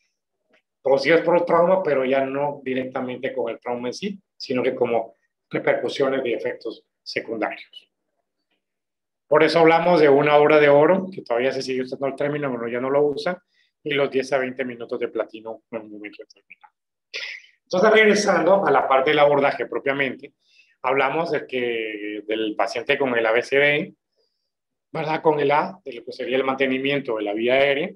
producidos por el trauma, pero ya no directamente con el trauma en sí, sino que como repercusiones de efectos secundarios. Por eso hablamos de una hora de oro, que todavía se sigue usando el término, pero ya no lo usa, y los 10 a 20 minutos de platino en un momento determinado. Entonces, regresando a la parte del abordaje propiamente, hablamos del paciente con el ABCD, ¿verdad? Con el A, de lo que sería el mantenimiento de la vía aérea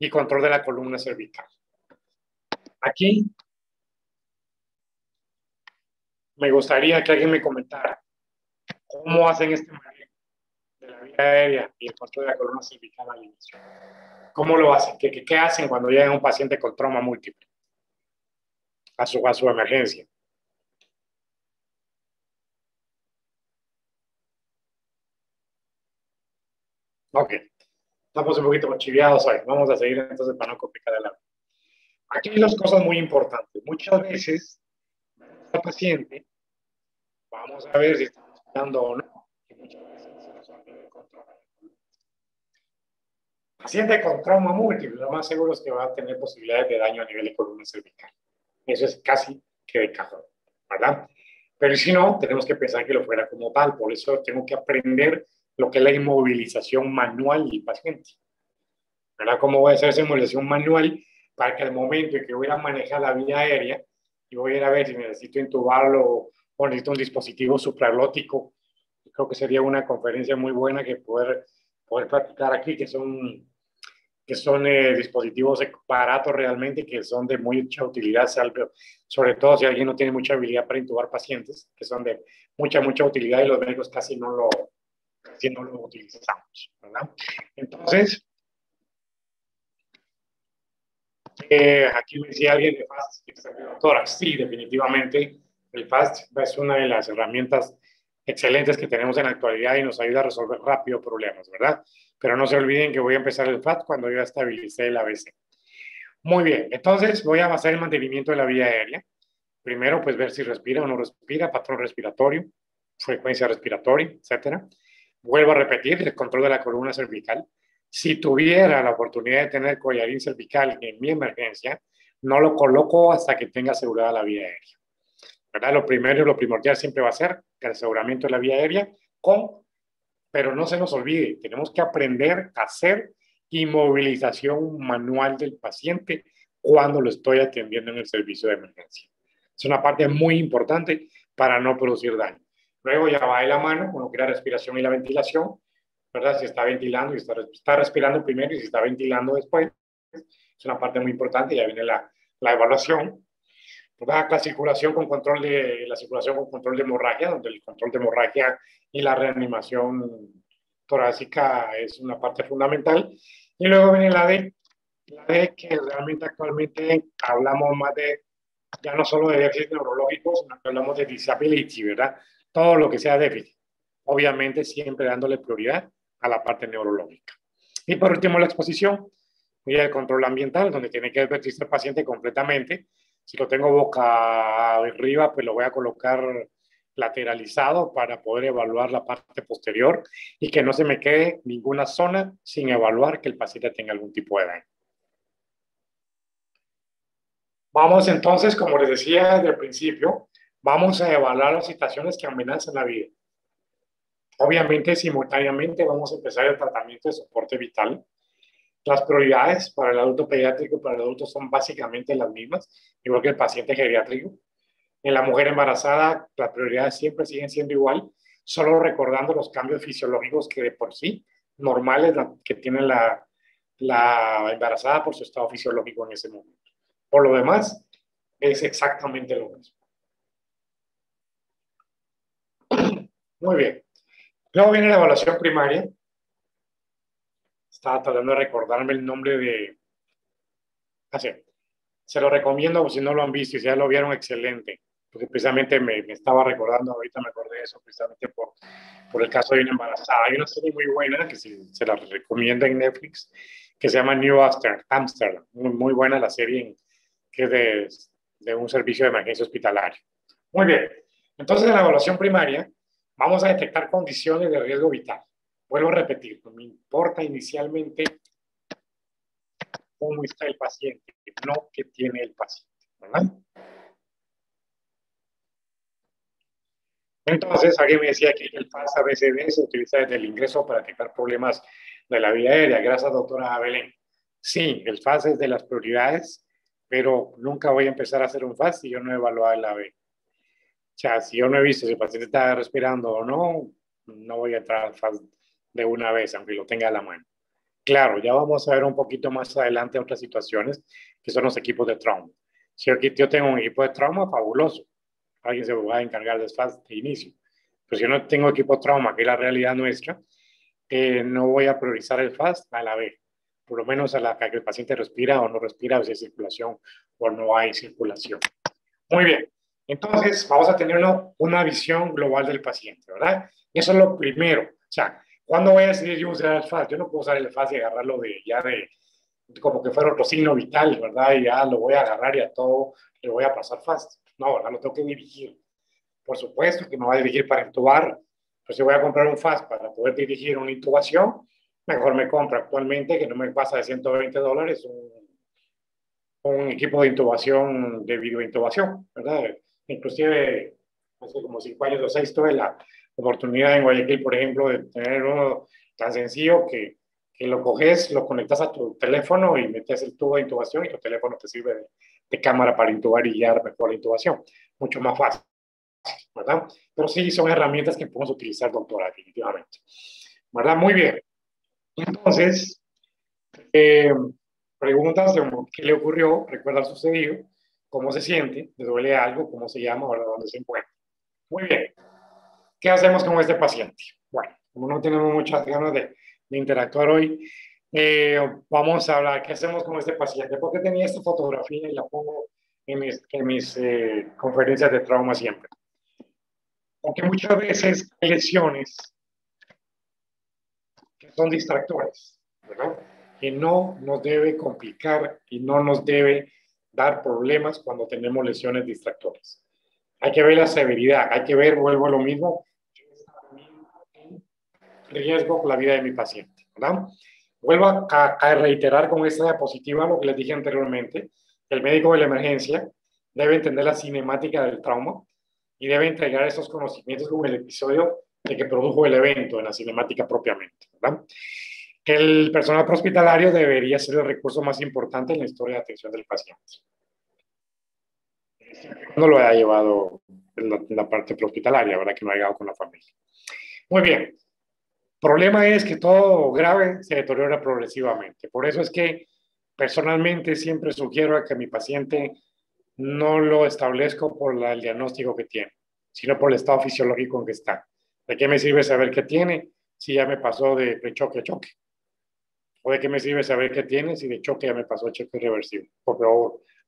y control de la columna cervical. Aquí me gustaría que alguien me comentara cómo hacen este manejo de la vía aérea y el control de la columna cervical al inicio. ¿Cómo lo hacen? ¿Qué hacen cuando llega un paciente con trauma múltiple a su emergencia? Ok, estamos un poquito chiviados hoy. Vamos a seguir entonces para no complicar el habla. Aquí hay dos cosas muy importantes. Muchas veces, el paciente, vamos a ver si está respirando o no. Y muchas veces se nos olvida el control Paciente con trauma múltiple, lo más seguro es que va a tener posibilidades de daño a nivel de columna cervical. Eso es casi que de cajón, ¿verdad? Pero si no, tenemos que pensar que lo fuera como tal. Por eso tengo que aprender lo que es la inmovilización manual del paciente. ¿Verdad? ¿Cómo voy a hacer esa inmovilización manual para que al momento en que voy a manejar la vía aérea y voy a ir a ver si necesito intubarlo o necesito un dispositivo supralótico? Creo que sería una conferencia muy buena que poder practicar aquí, que son dispositivos baratos realmente, que son de mucha utilidad, sobre todo si alguien no tiene mucha habilidad para intubar pacientes, que son de mucha utilidad y los médicos casi no lo utilizamos, ¿verdad? Entonces, aquí me decía alguien de FAST, doctora, sí, definitivamente el FAST es una de las herramientas excelentes que tenemos en la actualidad y nos ayuda a resolver rápido problemas, ¿verdad? Pero no se olviden que voy a empezar el FAST cuando yo estabilicé el ABC. Muy bien, entonces voy a basar el mantenimiento de la vía aérea. Primero, pues ver si respira o no respira, patrón respiratorio, frecuencia respiratoria, etcétera. Vuelvo a repetir, el control de la columna cervical. Si tuviera la oportunidad de tener collarín cervical en mi emergencia, no lo coloco hasta que tenga asegurada la vía aérea. ¿Verdad? Lo primero y lo primordial siempre va a ser el aseguramiento de la vía aérea pero no se nos olvide, tenemos que aprender a hacer inmovilización manual del paciente cuando lo estoy atendiendo en el servicio de emergencia. Es una parte muy importante para no producir daño. Luego ya va de la mano con lo que es la respiración y la ventilación, ¿verdad? Si está ventilando y está respirando primero y si está ventilando después. Es una parte muy importante, ya viene la evaluación. La circulación con control de hemorragia, donde el control de hemorragia y la reanimación torácica es una parte fundamental. Y luego viene la D que realmente actualmente hablamos más de, ya no solo de déficit neurológico, sino que hablamos de disability, ¿verdad? Todo lo que sea déficit. Obviamente siempre dándole prioridad a la parte neurológica. Y por último, la exposición y el control ambiental, donde tiene que advertirse el paciente completamente. Si lo tengo boca arriba, pues lo voy a colocar lateralizado para poder evaluar la parte posterior y que no se me quede ninguna zona sin evaluar que el paciente tenga algún tipo de daño. Vamos entonces, como les decía desde el principio, vamos a evaluar las situaciones que amenazan la vida. Obviamente, simultáneamente vamos a empezar el tratamiento de soporte vital. Las prioridades para el adulto pediátrico y para el adulto son básicamente las mismas, igual que el paciente geriátrico. En la mujer embarazada, las prioridades siempre siguen siendo igual, solo recordando los cambios fisiológicos que de por sí normales que tiene la embarazada por su estado fisiológico en ese momento. Por lo demás, es exactamente lo mismo. Muy bien. Luego viene la evaluación primaria. Estaba tratando de recordarme el nombre de... Así. Se lo recomiendo si no lo han visto y si ya lo vieron, excelente. Porque precisamente me estaba recordando, ahorita me acordé de eso precisamente por el caso de una embarazada. Hay una serie muy buena que se la recomiendo en Netflix que se llama New Amsterdam. Muy buena la serie que es de un servicio de emergencia hospitalario. Muy bien. Entonces, en la evaluación primaria vamos a detectar condiciones de riesgo vital. Vuelvo a repetir, no me importa inicialmente cómo está el paciente, no qué tiene el paciente, ¿verdad? Entonces, alguien me decía que el FAST-ABCD se utiliza desde el ingreso para detectar problemas de la vía aérea. Gracias, doctora Belén. Sí, el FAST es de las prioridades, pero nunca voy a empezar a hacer un FAST si yo no he evaluado el AB. O sea, si yo no he visto si el paciente está respirando o no, no voy a entrar al FAST de una vez, aunque lo tenga a la mano. Claro, ya vamos a ver un poquito más adelante otras situaciones que son los equipos de trauma. Si yo tengo un equipo de trauma, fabuloso. Alguien se va a encargar de FAST de inicio. Pero si yo no tengo equipo de trauma, que es la realidad nuestra, no voy a priorizar el FAST a la B. Por lo menos a la que el paciente respira o no respira, o si hay circulación o no hay circulación. Muy bien. Entonces, vamos a tener una visión global del paciente, ¿verdad? Eso es lo primero. O sea, ¿cuándo voy a decidir yo usar el FAST? Yo no puedo usar el FAST y agarrarlo como que fuera otro signo vital, ¿verdad? Y ya lo voy a agarrar y a todo le voy a pasar FAST. No, ¿verdad? Lo tengo que dirigir. Por supuesto que me va a dirigir para intubar. Pues yo voy a comprar un FAST para poder dirigir una intubación mejor me compro actualmente, que no me pasa de $120, un equipo de intubación, de videointubación, ¿verdad? Inclusive, hace como 5 años o 6 tuve la oportunidad en Guayaquil, por ejemplo, de tener uno tan sencillo que lo coges, lo conectas a tu teléfono y metes el tubo de intubación y tu teléfono te sirve de cámara para intubar y guiar mejor la intubación. Mucho más fácil, ¿verdad? Pero sí son herramientas que podemos utilizar, doctora, definitivamente. ¿Verdad? Muy bien. Entonces, preguntas de qué le ocurrió, recuerda sucedido, cómo se siente, le duele algo, cómo se llama, ¿verdad? ¿Dónde se encuentra? Muy bien. ¿Qué hacemos con este paciente? Bueno, como no tenemos muchas ganas de interactuar hoy, vamos a hablar, ¿qué hacemos con este paciente? Porque tenía esta fotografía y la pongo en mis conferencias de trauma siempre. Porque muchas veces hay lesiones que son distractores, ¿verdad? Que no nos debe complicar y no nos debe dar problemas cuando tenemos lesiones distractoras. Hay que ver la severidad, hay que ver, vuelvo a lo mismo, riesgo con la vida de mi paciente, ¿verdad? Vuelvo a reiterar con esta diapositiva lo que les dije anteriormente. El médico de la emergencia debe entender la cinemática del trauma y debe entregar esos conocimientos como el episodio de que produjo el evento en la cinemática propiamente, ¿verdad? El personal hospitalario debería ser el recurso más importante en la historia de atención del paciente. No lo haya llevado en la parte hospitalaria, ¿verdad? Que no ha llegado con la familia. Muy bien. Problema es que todo grave se deteriora progresivamente. Por eso es que personalmente siempre sugiero que mi paciente no lo establezco por el diagnóstico que tiene, sino por el estado fisiológico en que está. ¿De qué me sirve saber qué tiene si ya me pasó de prechoque a choque? ¿O de qué me sirve saber qué tiene si de choque ya me pasó a choque irreversible? Porque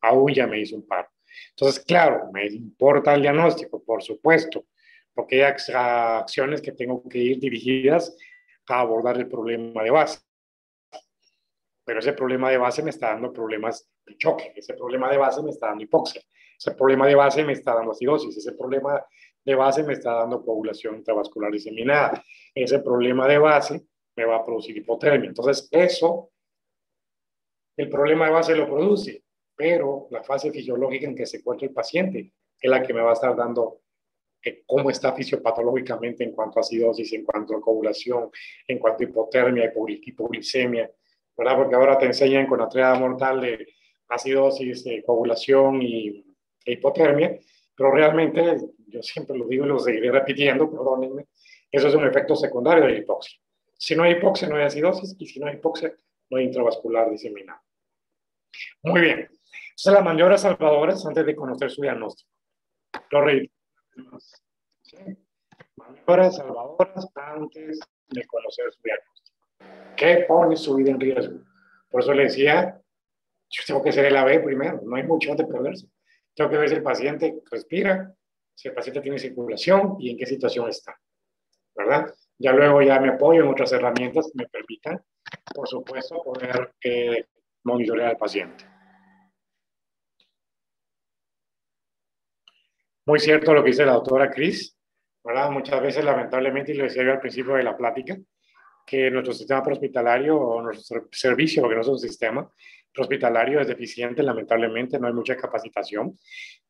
aún ya me hizo un paro. Entonces, claro, me importa el diagnóstico, por supuesto, porque hay acciones que tengo que ir dirigidas a abordar el problema de base. Pero ese problema de base me está dando problemas de choque, ese problema de base me está dando hipoxia, ese problema de base me está dando acidosis, ese problema de base me está dando coagulación intravascular diseminada, ese problema de base me va a producir hipotermia. Entonces, eso, el problema de base lo produce, pero la fase fisiológica en que se encuentra el paciente es la que me va a estar dando cómo está fisiopatológicamente en cuanto a acidosis, en cuanto a coagulación, en cuanto a hipotermia, hipoglicemia, ¿verdad? Porque ahora te enseñan con la triada mortal de acidosis, coagulación e hipotermia, pero realmente, yo siempre lo digo y lo seguiré repitiendo, perdónenme, eso es un efecto secundario de la hipoxia. Si no hay hipoxia, no hay acidosis, y si no hay hipoxia, no hay intravascular diseminado. Muy bien. Entonces, las maniobras salvadoras antes de conocer su diagnóstico. Lo reitero. ¿Sí? Maniobras salvadoras antes de conocer su diagnóstico. ¿Qué pone su vida en riesgo? Por eso le decía, yo tengo que hacer el AB primero, no hay mucho de perderse. Tengo que ver si el paciente respira, si el paciente tiene circulación y en qué situación está, ¿verdad? Ya luego ya me apoyo en otras herramientas que me permitan, por supuesto, poder monitorear al paciente. Muy cierto lo que dice la doctora Cris, ¿verdad? Muchas veces, lamentablemente, y lo decía yo al principio de la plática, que nuestro sistema prehospitalario o nuestro servicio, porque no es un sistema prehospitalario, es deficiente, lamentablemente, no hay mucha capacitación.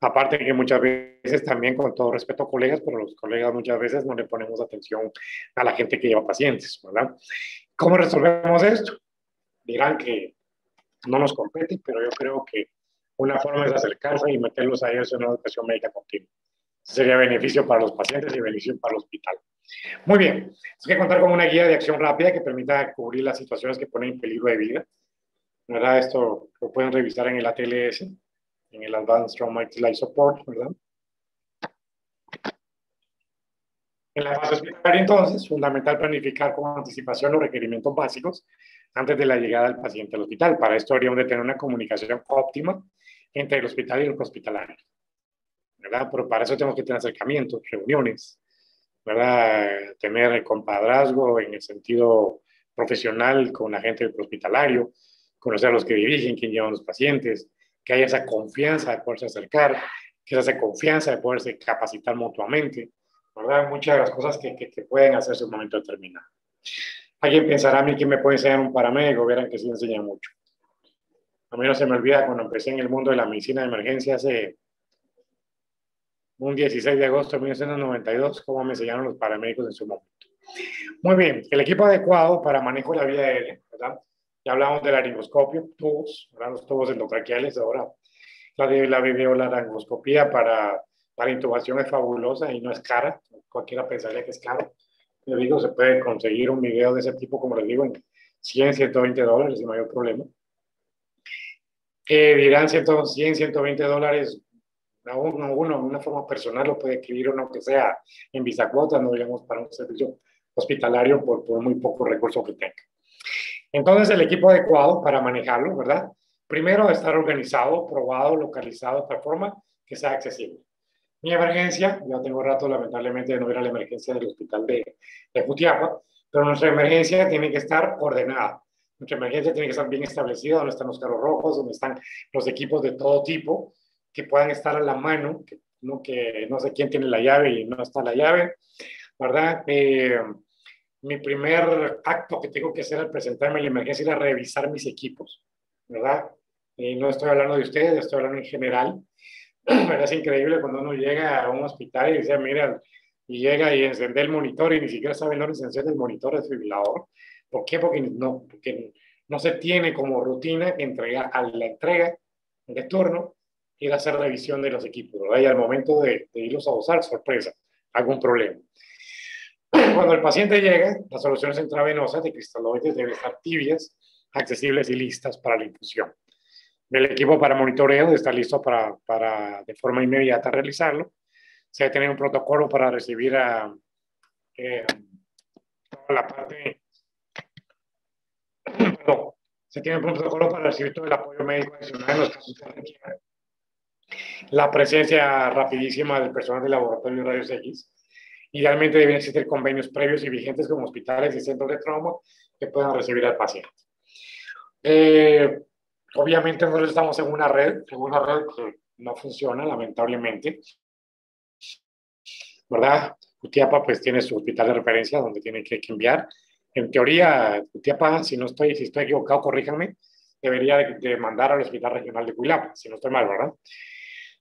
Aparte que muchas veces también, con todo respeto a colegas, pero los colegas muchas veces no le ponemos atención a la gente que lleva pacientes, ¿verdad? ¿Cómo resolvemos esto? Dirán que no nos compete, pero yo creo que una forma es acercarse y meterlos a ellos en una educación médica continua. Sería beneficio para los pacientes y beneficio para el hospital. Muy bien, hay que contar con una guía de acción rápida que permita cubrir las situaciones que ponen en peligro de vida. ¿Verdad? Esto lo pueden revisar en el ATLS, en el Advanced Traumatic Life Support, ¿verdad? En la fase hospitalaria, entonces, es fundamental planificar con anticipación los requerimientos básicos antes de la llegada del paciente al hospital. Para esto habríamos de tener una comunicación óptima entre el hospital y el hospitalario, ¿verdad? Pero para eso tenemos que tener acercamientos, reuniones, ¿verdad? Tener compadrazgo en el sentido profesional con la gente del hospitalario, conocer a los que dirigen, quién llevan los pacientes, que haya esa confianza de poderse acercar, que haya esa confianza de poderse capacitar mutuamente, ¿verdad? Muchas de las cosas que pueden hacerse en un momento determinado. Alguien pensará a mí que me puede enseñar un paramédico, verán que sí enseña mucho. A mí no se me olvida cuando empecé en el mundo de la medicina de emergencia hace un 16 de agosto de 1992, cómo me enseñaron los paramédicos en su momento. Muy bien, el equipo adecuado para manejo de la vía aérea, ¿verdad? Ya hablamos del laringoscopio, tubos, ¿verdad? Los tubos endotraqueales. Ahora la videolaringoscopía para intubación es fabulosa y no es cara. Cualquiera pensaría que es caro. Les digo, se puede conseguir un video de ese tipo, como les digo, en 100, 120 dólares sin mayor problema. Dirán 100, 120 dólares, uno, de una forma personal lo puede adquirir uno que sea en Bisacuota, no digamos para un servicio hospitalario por muy pocos recursos que tenga. Entonces, el equipo adecuado para manejarlo, ¿verdad? Primero, estar organizado, probado, localizado de tal forma que sea accesible. Mi emergencia, yo tengo rato lamentablemente de no ir a la emergencia del hospital de Jutiapa, pero nuestra emergencia tiene que estar ordenada. Nuestra emergencia tiene que estar bien establecida, donde están los carros rojos, donde están los equipos de todo tipo, que puedan estar a la mano, que no sé quién tiene la llave y no está la llave, ¿verdad? Mi primer acto que tengo que hacer al presentarme en la emergencia era revisar mis equipos, ¿verdad? No estoy hablando de ustedes, estoy hablando en general. Es increíble cuando uno llega a un hospital y dice, mira, y llega y encende el monitor y ni siquiera sabe dónde se enciende el monitor del desfibrilador. ¿Por qué? Porque no se tiene como rutina a la entrega de turno ir a hacer revisión de los equipos, ¿verdad? Y al momento de irlos a usar, sorpresa, algún problema. Cuando el paciente llega, las soluciones intravenosas de cristaloides deben estar tibias, accesibles y listas para la infusión. El equipo para monitoreo está listo para de forma inmediata realizarlo. Se debe tener un protocolo para recibir toda la parte. Perdón, se tiene un protocolo para recibir todo el apoyo médico adicional en los casos que requieran. La presencia rapidísima del personal de laboratorio de rayos X. Idealmente deben existir convenios previos y vigentes con hospitales y centros de trauma que puedan recibir al paciente. Obviamente nosotros estamos en una red que no funciona, lamentablemente, ¿verdad? Jutiapa pues tiene su hospital de referencia donde tiene que enviar. En teoría, Jutiapa, si estoy equivocado, corríjanme, debería de mandar al Hospital Regional de Cuilapa, si no estoy mal, ¿verdad?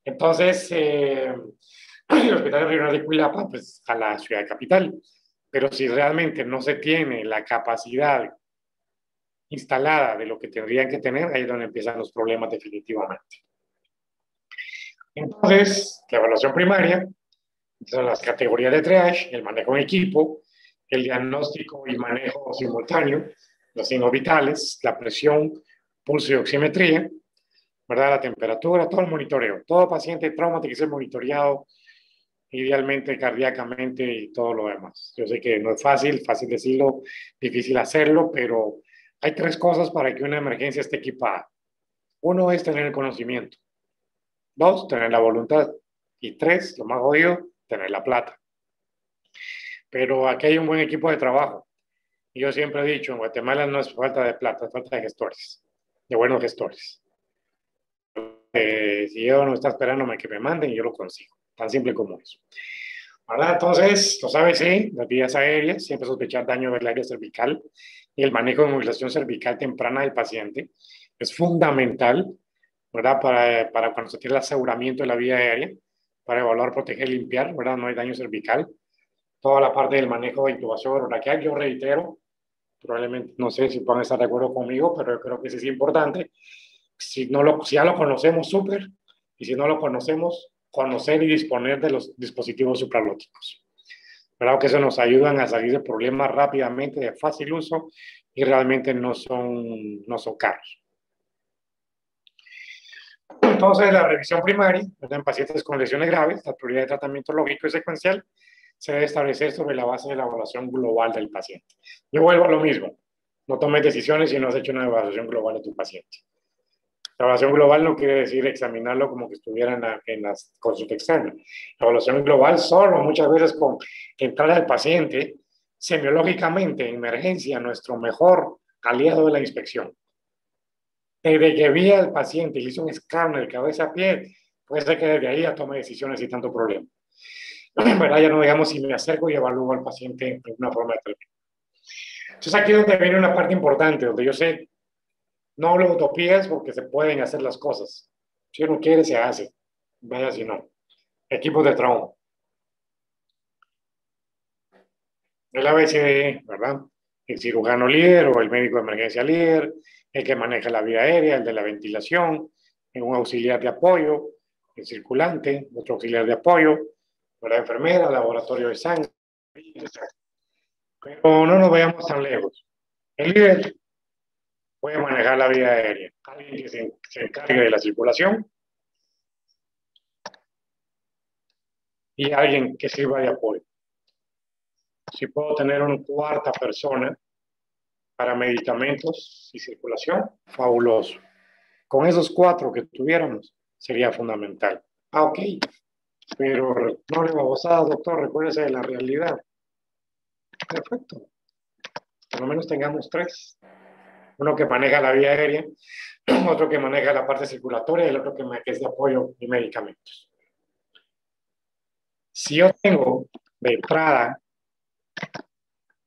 Entonces, el Hospital Regional de Cuilapa, pues a la ciudad capital. Pero si realmente no se tiene la capacidad instalada de lo que tendrían que tener, ahí es donde empiezan los problemas definitivamente. Entonces, la evaluación primaria, son las categorías de triage, el manejo en equipo, el diagnóstico y manejo simultáneo, los signos vitales, la presión, pulso y oximetría, ¿verdad? La temperatura, todo el monitoreo. Todo paciente de trauma tiene que ser monitoreado, idealmente cardíacamente y todo lo demás. Yo sé que no es fácil decirlo, difícil hacerlo, pero hay 3 cosas para que una emergencia esté equipada. 1 es tener el conocimiento. 2, tener la voluntad. Y 3, lo más jodido, tener la plata. Pero aquí hay un buen equipo de trabajo. Y yo siempre he dicho, en Guatemala no es falta de plata, es falta de gestores, de buenos gestores. Si yo no está esperándome que me manden, yo lo consigo. Tan simple como eso. ¿Verdad? Entonces, lo sabes, sí, las vías aéreas, siempre sospechar daño del área cervical y el manejo de movilización cervical temprana del paciente es fundamental, ¿verdad? Para cuando se tiene el aseguramiento de la vía aérea, para evaluar, proteger, limpiar, ¿verdad? No hay daño cervical. Toda la parte del manejo de intubación orotraqueal, yo reitero, probablemente, no sé si pueden estar de acuerdo conmigo, pero yo creo que sí es importante. Si ya lo conocemos, súper, y si no lo conocemos, conocer y disponer de los dispositivos supralóquicos. ¿Verdad? Que eso nos ayudan a salir de problemas rápidamente, de fácil uso, y realmente no son caros. Entonces, la revisión primaria, en pacientes con lesiones graves, la prioridad de tratamiento lógico y secuencial se debe establecer sobre la base de la evaluación global del paciente. Yo vuelvo a lo mismo. No tomes decisiones si no has hecho una evaluación global de tu paciente. La evaluación global no quiere decir examinarlo como que estuviera en las consultas externas. La evaluación global solo muchas veces con entrar al paciente semiológicamente en emergencia, nuestro mejor aliado de la inspección. Desde que vi al paciente y hizo un escáner cabeza a pie, puede ser que desde ahí ya tome decisiones sin tanto problema. ¿Verdad? Ya no digamos si me acerco y evalúo al paciente de una forma determinada. Entonces aquí es donde viene una parte importante, donde yo sé, no hablo de utopías porque se pueden hacer las cosas. Si uno quiere, se hace. Vaya si no. Equipos de trauma. El ABCD, ¿verdad? El cirujano líder o el médico de emergencia líder, el que maneja la vía aérea, el de la ventilación, un auxiliar de apoyo, el circulante, otro auxiliar de apoyo, la enfermera, laboratorio de sangre. Pero no nos vayamos tan lejos. El líder puede manejar la vía aérea, alguien que se encargue de la circulación y alguien que sirva de apoyo. Si puedo tener una cuarta persona para medicamentos y circulación, fabuloso. Con esos 4 que tuviéramos, sería fundamental. Ok, pero no le babosada, doctor, recuérdese de la realidad. Perfecto. Por lo menos tengamos 3. Uno que maneja la vía aérea, otro que maneja la parte circulatoria y el otro que es de apoyo y medicamentos. Si yo tengo de entrada,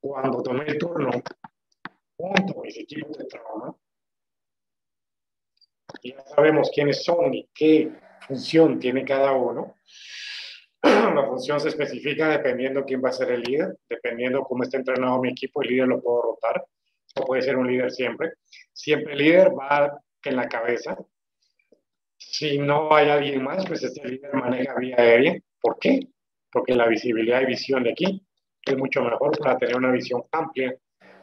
cuando tomé el turno, junto a mis equipos de trauma, y ya sabemos quiénes son y qué función tiene cada uno. La función se especifica dependiendo quién va a ser el líder, dependiendo cómo está entrenado mi equipo. El líder lo puedo rotar, no puede ser un líder siempre. Siempre el líder va en la cabeza. Si no hay alguien más, pues este líder maneja vía aérea. ¿Por qué? Porque la visibilidad y visión de aquí es mucho mejor para tener una visión amplia,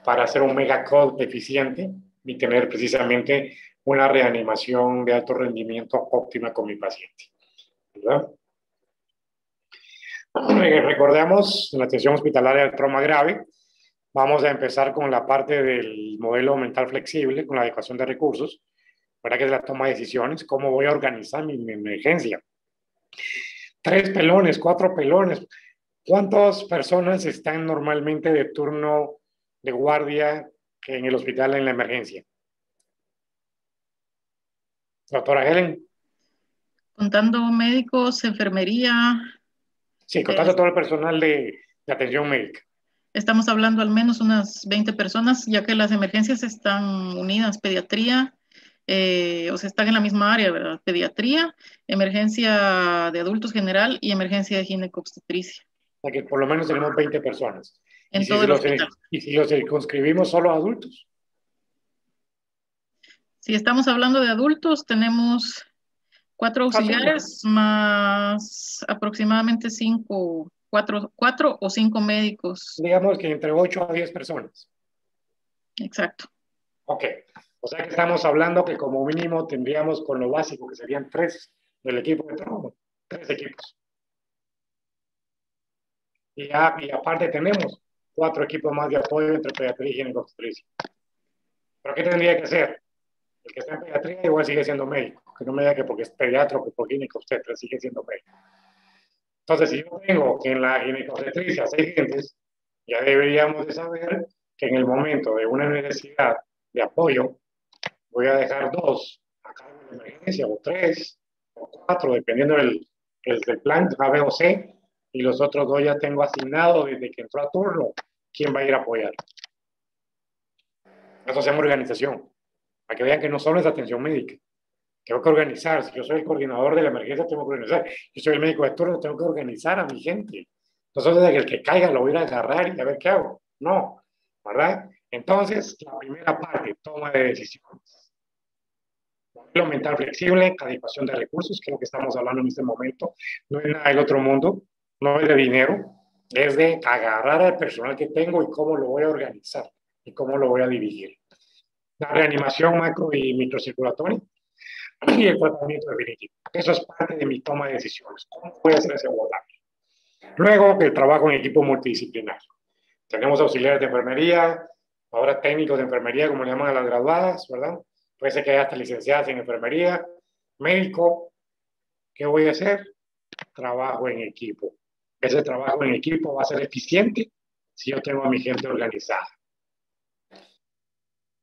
para hacer un mega call eficiente y tener precisamente una reanimación de alto rendimiento óptima con mi paciente, ¿verdad? Recordemos, en la atención hospitalaria del trauma grave, vamos a empezar con la parte del modelo mental flexible, con la adecuación de recursos, para que es la toma de decisiones, cómo voy a organizar mi emergencia. 3 pelones, 4 pelones. ¿Cuántas personas están normalmente de turno de guardia en el hospital en la emergencia? Doctora Helen. Contando médicos, enfermería. Sí, contando todo el personal de atención médica. Estamos hablando al menos unas 20 personas, ya que las emergencias están unidas, pediatría, o sea, están en la misma área, ¿verdad? Pediatría, emergencia de adultos general y emergencia de ginecobstetricia. O sea que por lo menos tenemos 20 personas. En todo el hospital. ¿Y si los circunscribimos solo a adultos? Si estamos hablando de adultos, tenemos 4 auxiliares más aproximadamente 4 o 5 médicos. Digamos que entre 8 a 10 personas. Exacto. Ok. O sea que estamos hablando que como mínimo tendríamos con lo básico, que serían 3 del equipo de trauma. 3 equipos. Y aparte tenemos 4 equipos más de apoyo entre pediatría y ginecobstetricia. ¿Pero qué tendría que hacer? El que está en pediatría igual sigue siendo médico. Que no me diga que porque es pediatra o que por ginecobstetra sigue siendo médico. Entonces, si yo tengo que en la ginecobstetricia 6 gentes, ya deberíamos de saber que en el momento de una necesidad de apoyo, voy a dejar 2 a cargo de emergencia, o 3, o 4, dependiendo del plan A, B o C, y los otros 2 ya tengo asignado desde que entró a turno quién va a ir a apoyar. Eso se llama organización, para que vean que no solo es atención médica. Tengo que organizar. Si yo soy el coordinador de la emergencia, tengo que organizar. Yo soy el médico de turno, tengo que organizar a mi gente. Entonces, desde que el que caiga lo voy a ir a agarrar y a ver qué hago. No, ¿verdad? Entonces, la primera parte, toma de decisiones. Modelo mental flexible, adecuación de recursos, que es lo que estamos hablando en este momento. No es nada del otro mundo, no es de dinero, es de agarrar al personal que tengo y cómo lo voy a organizar y cómo lo voy a dirigir. La reanimación macro y microcirculatoria y el tratamiento definitivo. Eso es parte de mi toma de decisiones. ¿Cómo voy a hacer ese abordaje? Luego, el trabajo en equipo multidisciplinario. Tenemos auxiliares de enfermería, ahora técnicos de enfermería, como le llaman a las graduadas, ¿verdad? Puede ser que haya hasta licenciadas en enfermería, médico. ¿Qué voy a hacer? Trabajo en equipo. Ese trabajo en equipo va a ser eficiente si yo tengo a mi gente organizada.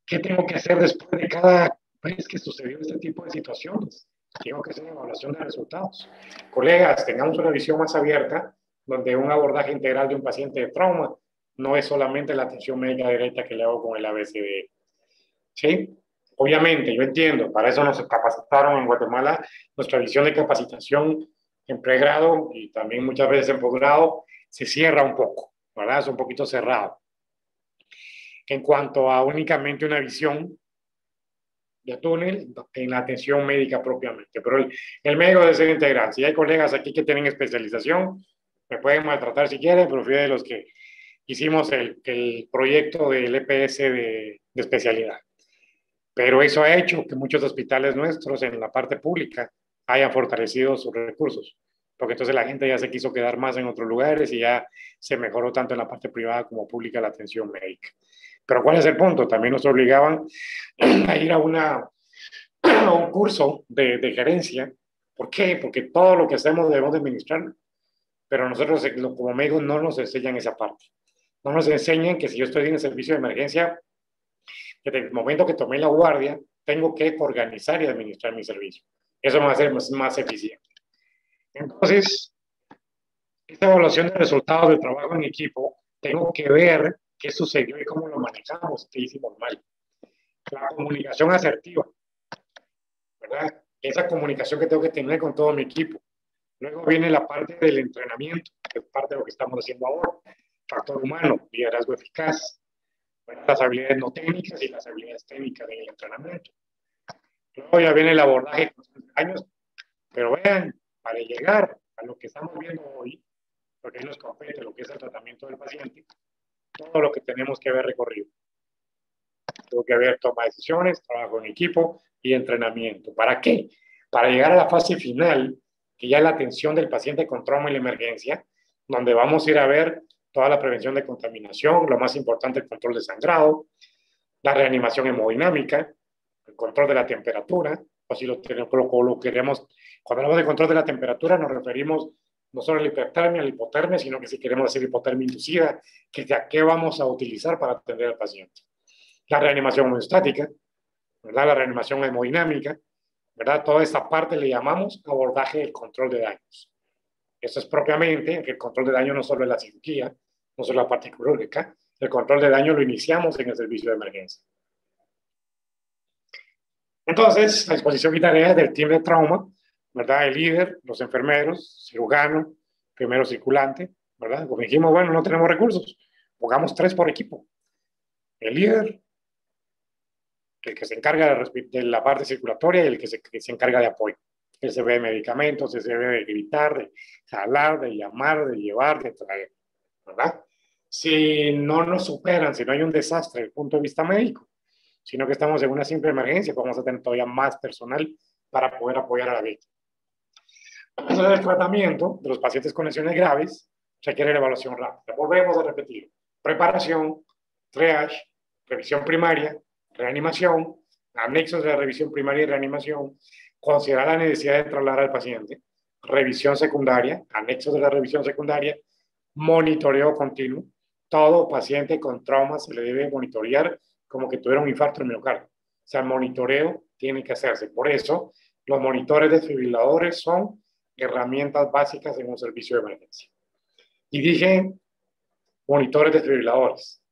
¿Qué tengo que hacer después de cada vez que sucedió este tipo de situaciones? Tengo que hacer evaluación de resultados. Colegas, tengamos una visión más abierta, donde un abordaje integral de un paciente de trauma no es solamente la atención médica directa que le hago con el ABCD. ¿Sí? Obviamente, yo entiendo, para eso nos capacitaron en Guatemala. Nuestra visión de capacitación en pregrado y también muchas veces en posgrado se cierra un poco, ¿verdad? Es un poquito cerrado. En cuanto a únicamente una visión de túnel en la atención médica propiamente. Pero el médico debe ser integral. Si hay colegas aquí que tienen especialización, me pueden maltratar si quieren, pero fui de los que hicimos el proyecto del EPS de especialidad. Pero eso ha hecho que muchos hospitales nuestros en la parte pública hayan fortalecido sus recursos, porque entonces la gente ya se quiso quedar más en otros lugares y ya se mejoró tanto en la parte privada como pública la atención médica. Pero ¿cuál es el punto? También nos obligaban a ir a un curso de gerencia. ¿Por qué? Porque todo lo que hacemos debemos de administrarlo. Pero nosotros como médicos no nos enseñan esa parte. No nos enseñan que si yo estoy en el servicio de emergencia, desde el momento que tomé la guardia, tengo que organizar y administrar mi servicio. Eso me va a hacer más eficiente. Entonces, esta evaluación de resultados del trabajo en equipo, tengo que ver qué sucedió y cómo lo manejamos, qué hicimos mal. La comunicación asertiva, ¿verdad? Esa comunicación que tengo que tener con todo mi equipo. Luego viene la parte del entrenamiento, que es parte de lo que estamos haciendo ahora. Factor humano, liderazgo eficaz, las habilidades no técnicas y las habilidades técnicas del entrenamiento. Luego ya viene el abordaje con los años, pero vean, para llegar a lo que estamos viendo hoy, porque ahí nos compete lo que es el tratamiento del paciente, todo lo que tenemos que ver recorrido. Tengo que ver toma de decisiones, trabajo en equipo y entrenamiento. ¿Para qué? Para llegar a la fase final, que ya es la atención del paciente con trauma y la emergencia, donde vamos a ir a ver toda la prevención de contaminación, lo más importante, el control de sangrado, la reanimación hemodinámica, el control de la temperatura, o si lo queremos, cuando hablamos de control de la temperatura nos referimos no solo a la hipertermia, a la hipotermia, sino que si queremos hacer hipotermia inducida, que ya qué vamos a utilizar para atender al paciente. La reanimación homeostática, ¿verdad? La reanimación hemodinámica, ¿verdad? Toda esta parte le llamamos abordaje del control de daños. Eso es propiamente, que el control de daño no solo es la cirugía, no solo la parte quirúrgica, el control de daño lo iniciamos en el servicio de emergencia. Entonces, la disposición y tareas del team de trauma, ¿verdad? El líder, los enfermeros, cirujano, primero circulante, ¿verdad? Como dijimos, bueno, no tenemos recursos, pongamos 3 por equipo. El líder, el que se encarga de la parte circulatoria y el que se encarga de apoyo. Él se ve de medicamentos, se ve de gritar, de jalar, de llamar, de llevar, de traer, ¿verdad? Si no nos superan, si no hay un desastre desde el punto de vista médico, sino que estamos en una simple emergencia, vamos a tener todavía más personal para poder apoyar a la víctima. Entonces, el tratamiento de los pacientes con lesiones graves requiere la evaluación rápida. Volvemos a repetir. Preparación, triage, revisión primaria, reanimación, anexos de la revisión primaria y reanimación, considerar la necesidad de trasladar al paciente, revisión secundaria, anexos de la revisión secundaria, monitoreo continuo. Todo paciente con trauma se le debe monitorear como que tuviera un infarto del miocardio. O sea, el monitoreo tiene que hacerse. Por eso, los monitores desfibriladores son herramientas básicas en un servicio de emergencia. Y dije monitores desfibriladores,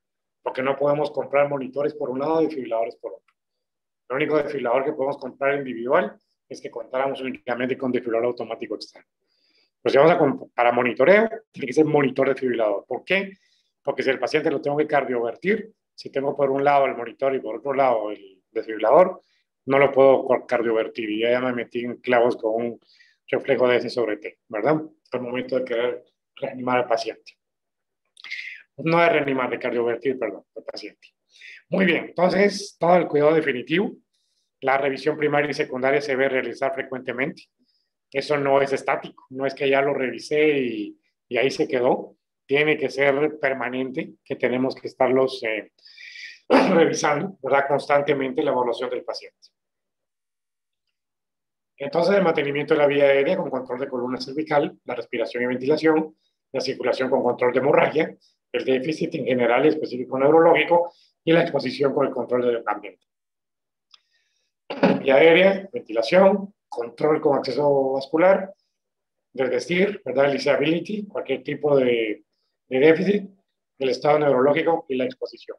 porque no podemos comprar monitores por un lado y desfibriladores por otro. El único desfibrilador que podemos comprar individual es que contáramos únicamente con desfibrilador automático externo. Pero si vamos para monitoreo, tiene que ser monitor desfibrilador. ¿Por qué? Porque si el paciente lo tengo que cardiovertir, si tengo por un lado el monitor y por otro lado el desfibrilador, no lo puedo cardiovertir y ya me metí en clavos con un reflejo de S sobre T, ¿verdad? Al momento de querer reanimar al paciente. No de reanimar, de cardiovertir, perdón, al paciente. Muy bien, entonces todo el cuidado definitivo, la revisión primaria y secundaria se debe realizar frecuentemente. Eso no es estático, no es que ya lo revisé y ahí se quedó. Tiene que ser permanente, que tenemos que estarlos revisando, ¿verdad? Constantemente la evaluación del paciente. Entonces, el mantenimiento de la vía aérea con control de columna cervical, la respiración y ventilación, la circulación con control de hemorragia, el déficit en general y específico neurológico y la exposición con el control del ambiente. Vía aérea, ventilación, control con acceso vascular, desvestir, ¿verdad? Disability, cualquier tipo de déficit, el estado neurológico y la exposición.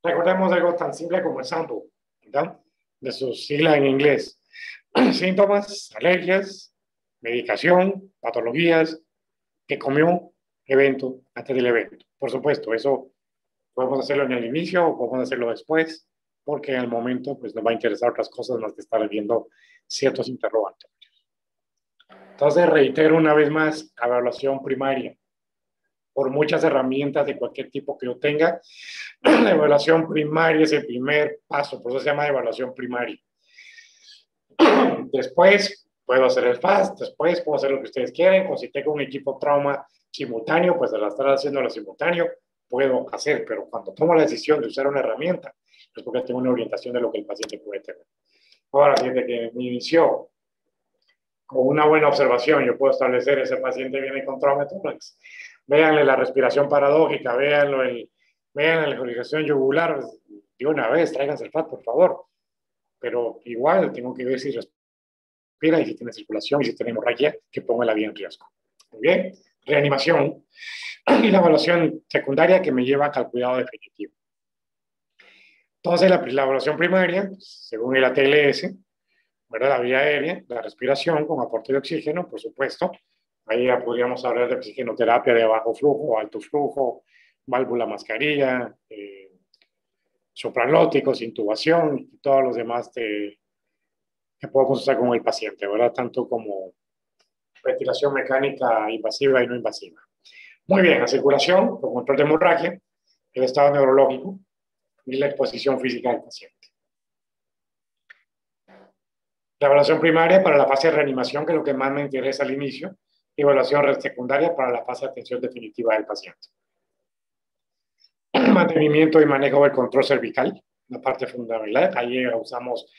Recordemos algo tan simple como el sample, ¿verdad? De su sigla en inglés. Síntomas, alergias, medicación, patologías, que comió, evento, antes del evento. Por supuesto, eso podemos hacerlo en el inicio o podemos hacerlo después, porque en el momento pues, nos va a interesar otras cosas más que estar viendo ciertos interrogantes. Entonces, reitero una vez más, evaluación primaria. Por muchas herramientas de cualquier tipo que yo tenga, la evaluación primaria es el primer paso, por eso se llama evaluación primaria. Después puedo hacer el FAST, después puedo hacer lo que ustedes quieren, o si tengo un equipo trauma simultáneo, pues al estar haciendo lo simultáneo, puedo hacer, pero cuando tomo la decisión de usar una herramienta, es porque tengo una orientación de lo que el paciente puede tener. Ahora, desde que me inició con una buena observación, yo puedo establecer ese paciente viene con trauma tórax. Véanle la respiración paradójica, véanle la respiración yugular, de una vez, tráiganse el FAT, por favor. Pero igual tengo que ver si respira y si tiene circulación y si tiene hemorragia, que ponga la vía en riesgo. Muy bien, reanimación y la evaluación secundaria que me lleva al cuidado definitivo. Entonces, la evaluación primaria, según el ATLS, ¿verdad? La vía aérea, la respiración con aporte de oxígeno, por supuesto. Ahí ya podríamos hablar de oxigenoterapia de bajo flujo, alto flujo, válvula mascarilla, sopralóticos, intubación y todos los demás que podemos usar con el paciente, ¿verdad? Tanto como ventilación mecánica invasiva y no invasiva. Muy bien, la circulación, con control de hemorragia, el estado neurológico y la exposición física del paciente. La evaluación primaria para la fase de reanimación, que es lo que más me interesa al inicio, y evaluación secundaria para la fase de atención definitiva del paciente. Mantenimiento y manejo del control cervical, la parte fundamental. Ahí usamos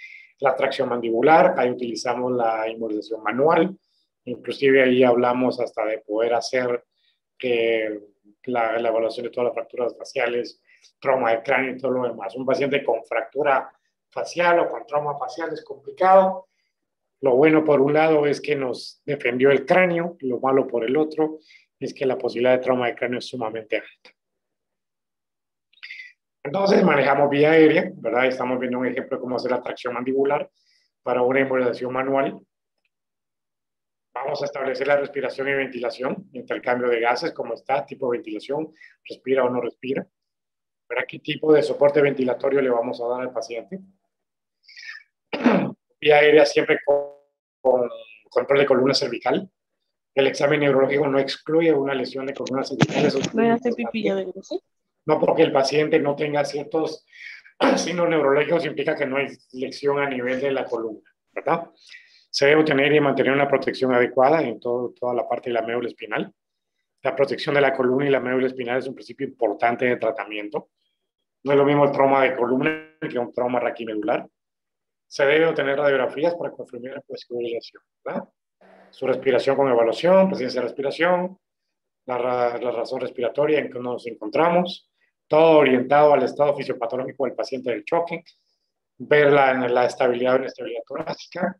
la tracción mandibular, ahí utilizamos la inmovilización manual, inclusive ahí hablamos hasta de poder hacer la evaluación de todas las fracturas faciales, trauma de cráneo y todo lo demás. Un paciente con fractura facial o con trauma facial es complicado. Lo bueno por un lado es que nos defendió el cráneo, lo malo por el otro es que la posibilidad de trauma de cráneo es sumamente alta. Entonces manejamos vía aérea, ¿verdad? Estamos viendo un ejemplo de cómo hacer la tracción mandibular para una embolización manual. Vamos a establecer la respiración y ventilación, intercambio de gases, cómo está, tipo de ventilación, respira o no respira. ¿Para qué tipo de soporte ventilatorio le vamos a dar al paciente? Vía aérea siempre con control de columna cervical. El examen neurológico no excluye una lesión de columna cervical. ¿Voy a hacer pipí de grupo? No porque el paciente no tenga ciertos signos neurológicos implica que no hay lesión a nivel de la columna, ¿verdad? Se debe tener y mantener una protección adecuada en toda la parte de la médula espinal. La protección de la columna y la médula espinal es un principio importante de tratamiento. No es lo mismo el trauma de columna que un trauma raquimedular. Se debe obtener radiografías para confirmar la posible lesión, ¿verdad? Su respiración con evaluación, presencia de respiración, la razón respiratoria en que nos encontramos, todo orientado al estado fisiopatológico del paciente del choque, ver la estabilidad o inestabilidad torácica,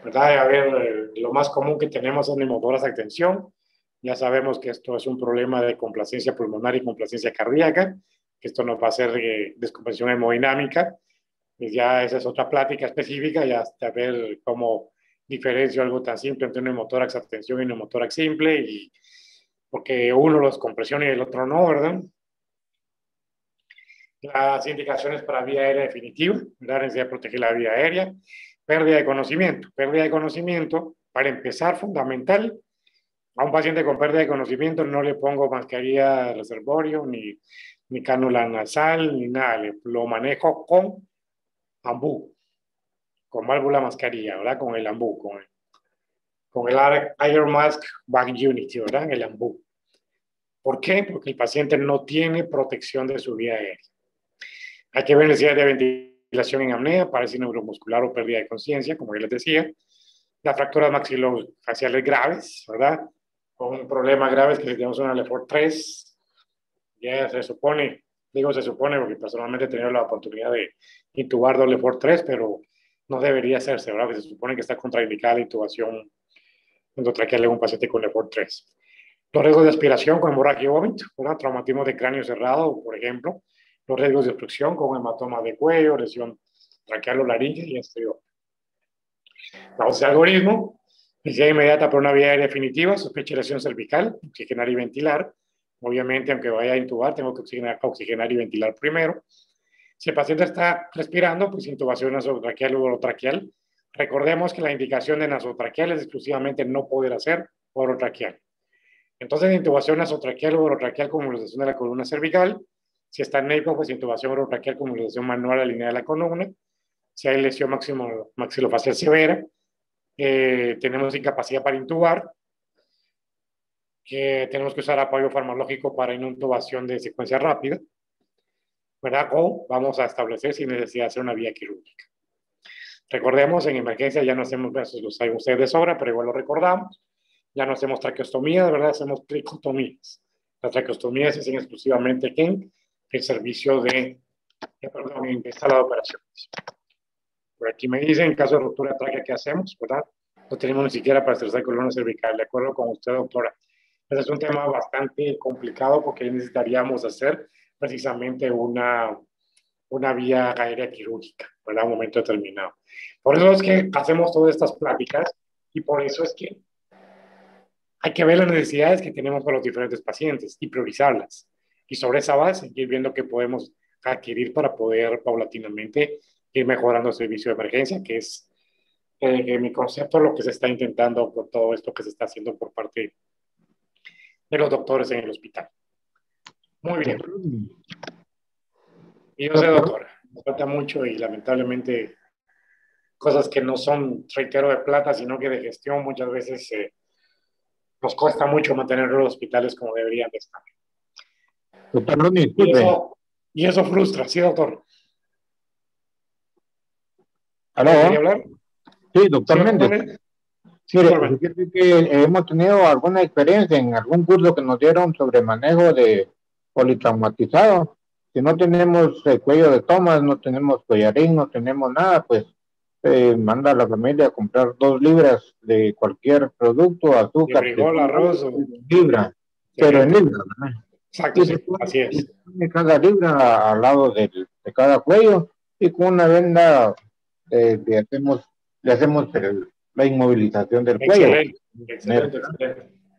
¿verdad? A ver, lo más común que tenemos es neumotoras de tensión. Ya sabemos que esto es un problema de complacencia pulmonar y complacencia cardíaca, que esto nos va a hacer descompensación hemodinámica. Y ya esa es otra plática específica, ya hasta ver cómo diferencio algo tan simple entre un neumotórax a tensión y neumotórax simple, y porque uno los compresiona y el otro no, ¿verdad? Las indicaciones para vía aérea definitiva, ¿verdad? Necesidad de proteger la vía aérea. Pérdida de conocimiento. Pérdida de conocimiento, para empezar, fundamental. A un paciente con pérdida de conocimiento no le pongo mascarilla de reservorio, ni cánula nasal, ni nada. Lo manejo con ambú, con válvula mascarilla, ¿verdad? Con el ambú, con el Air Mask Bag Unity, ¿verdad? El ambú. ¿Por qué? Porque el paciente no tiene protección de su vía aérea. Hay que ver necesidad de ventilación en apnea, parálisis neuromuscular o pérdida de conciencia, como ya les decía. Las fracturas maxilofaciales graves, ¿verdad? Con problemas graves que si tenemos una Lefort 3, ya se supone, digo se supone porque personalmente he tenido la oportunidad de intubar doble Lefort 3, pero no debería hacerse, ¿verdad? Porque se supone que está contraindicada la intubación endotraqueal en un paciente con Lefort 3. Los riesgos de aspiración con hemorragia y vómito, ¿verdad? Traumatismo de cráneo cerrado, por ejemplo. Los riesgos de obstrucción con hematoma de cuello, lesión traqueal o laringe y exterior. Vamos al algoritmo. Necesidad inmediata por una vía aérea definitiva, sospecha de lesión cervical, oxigenar y ventilar. Obviamente, aunque vaya a intubar, tengo que oxigenar y ventilar primero. Si el paciente está respirando, pues intubación nasotraqueal o orotraqueal. Recordemos que la indicación de nasotraqueal es exclusivamente no poder hacer orotraqueal. Entonces, intubación nasotraqueal o orotraqueal con movilización de la columna cervical. Si está en ECMO, pues intubación orotraqueal con movilización manual alineada de la columna. Si hay lesión maxilofacial severa, tenemos incapacidad para intubar, tenemos que usar apoyo farmacológico para intubación de secuencia rápida, ¿verdad? O vamos a establecer si necesidad de hacer una vía quirúrgica. Recordemos, en emergencia ya no hacemos besos, los saben ustedes de sobra, pero igual lo recordamos. Ya no hacemos traqueostomía, de verdad hacemos tricotomías. Las traqueostomías se hacen exclusivamente en el servicio en sala de operaciones. Por aquí me dicen, en caso de ruptura de tráquea, ¿qué hacemos? ¿Verdad? No tenemos ni siquiera para estresar columna cervical. De acuerdo con usted, doctora. Ese es un tema bastante complicado porque necesitaríamos hacer precisamente una vía aérea quirúrgica, ¿verdad? A un momento determinado. Por eso es que hacemos todas estas pláticas y por eso es que hay que ver las necesidades que tenemos para los diferentes pacientes y priorizarlas. Y sobre esa base, ir viendo qué podemos adquirir para poder paulatinamente ir mejorando el servicio de emergencia, que es mi concepto, lo que se está intentando por todo esto que se está haciendo por parte de los doctores en el hospital. Muy bien. Y yo sé, doctora, nos falta mucho y lamentablemente cosas que no son, reitero, de plata, sino que de gestión muchas veces nos cuesta mucho mantener los hospitales como deberían de estar. Doctor Ronnie, y eso frustra, ¿sí, doctor? ¿Aló? Hablar? Sí, doctor Méndez. Sí, mire, fíjate que hemos tenido alguna experiencia en algún curso que nos dieron sobre manejo de politraumatizado. Si no tenemos cuello de tomas, no tenemos collarín, no tenemos nada, pues manda a la familia a comprar 2 libras de cualquier producto, azúcar, frijol, arroz o libra, pero en libra, ¿verdad? Exacto, sí, así es. Y cada libra al lado de cada cuello y con una venda le hacemos la inmovilización del cuello. Excelente.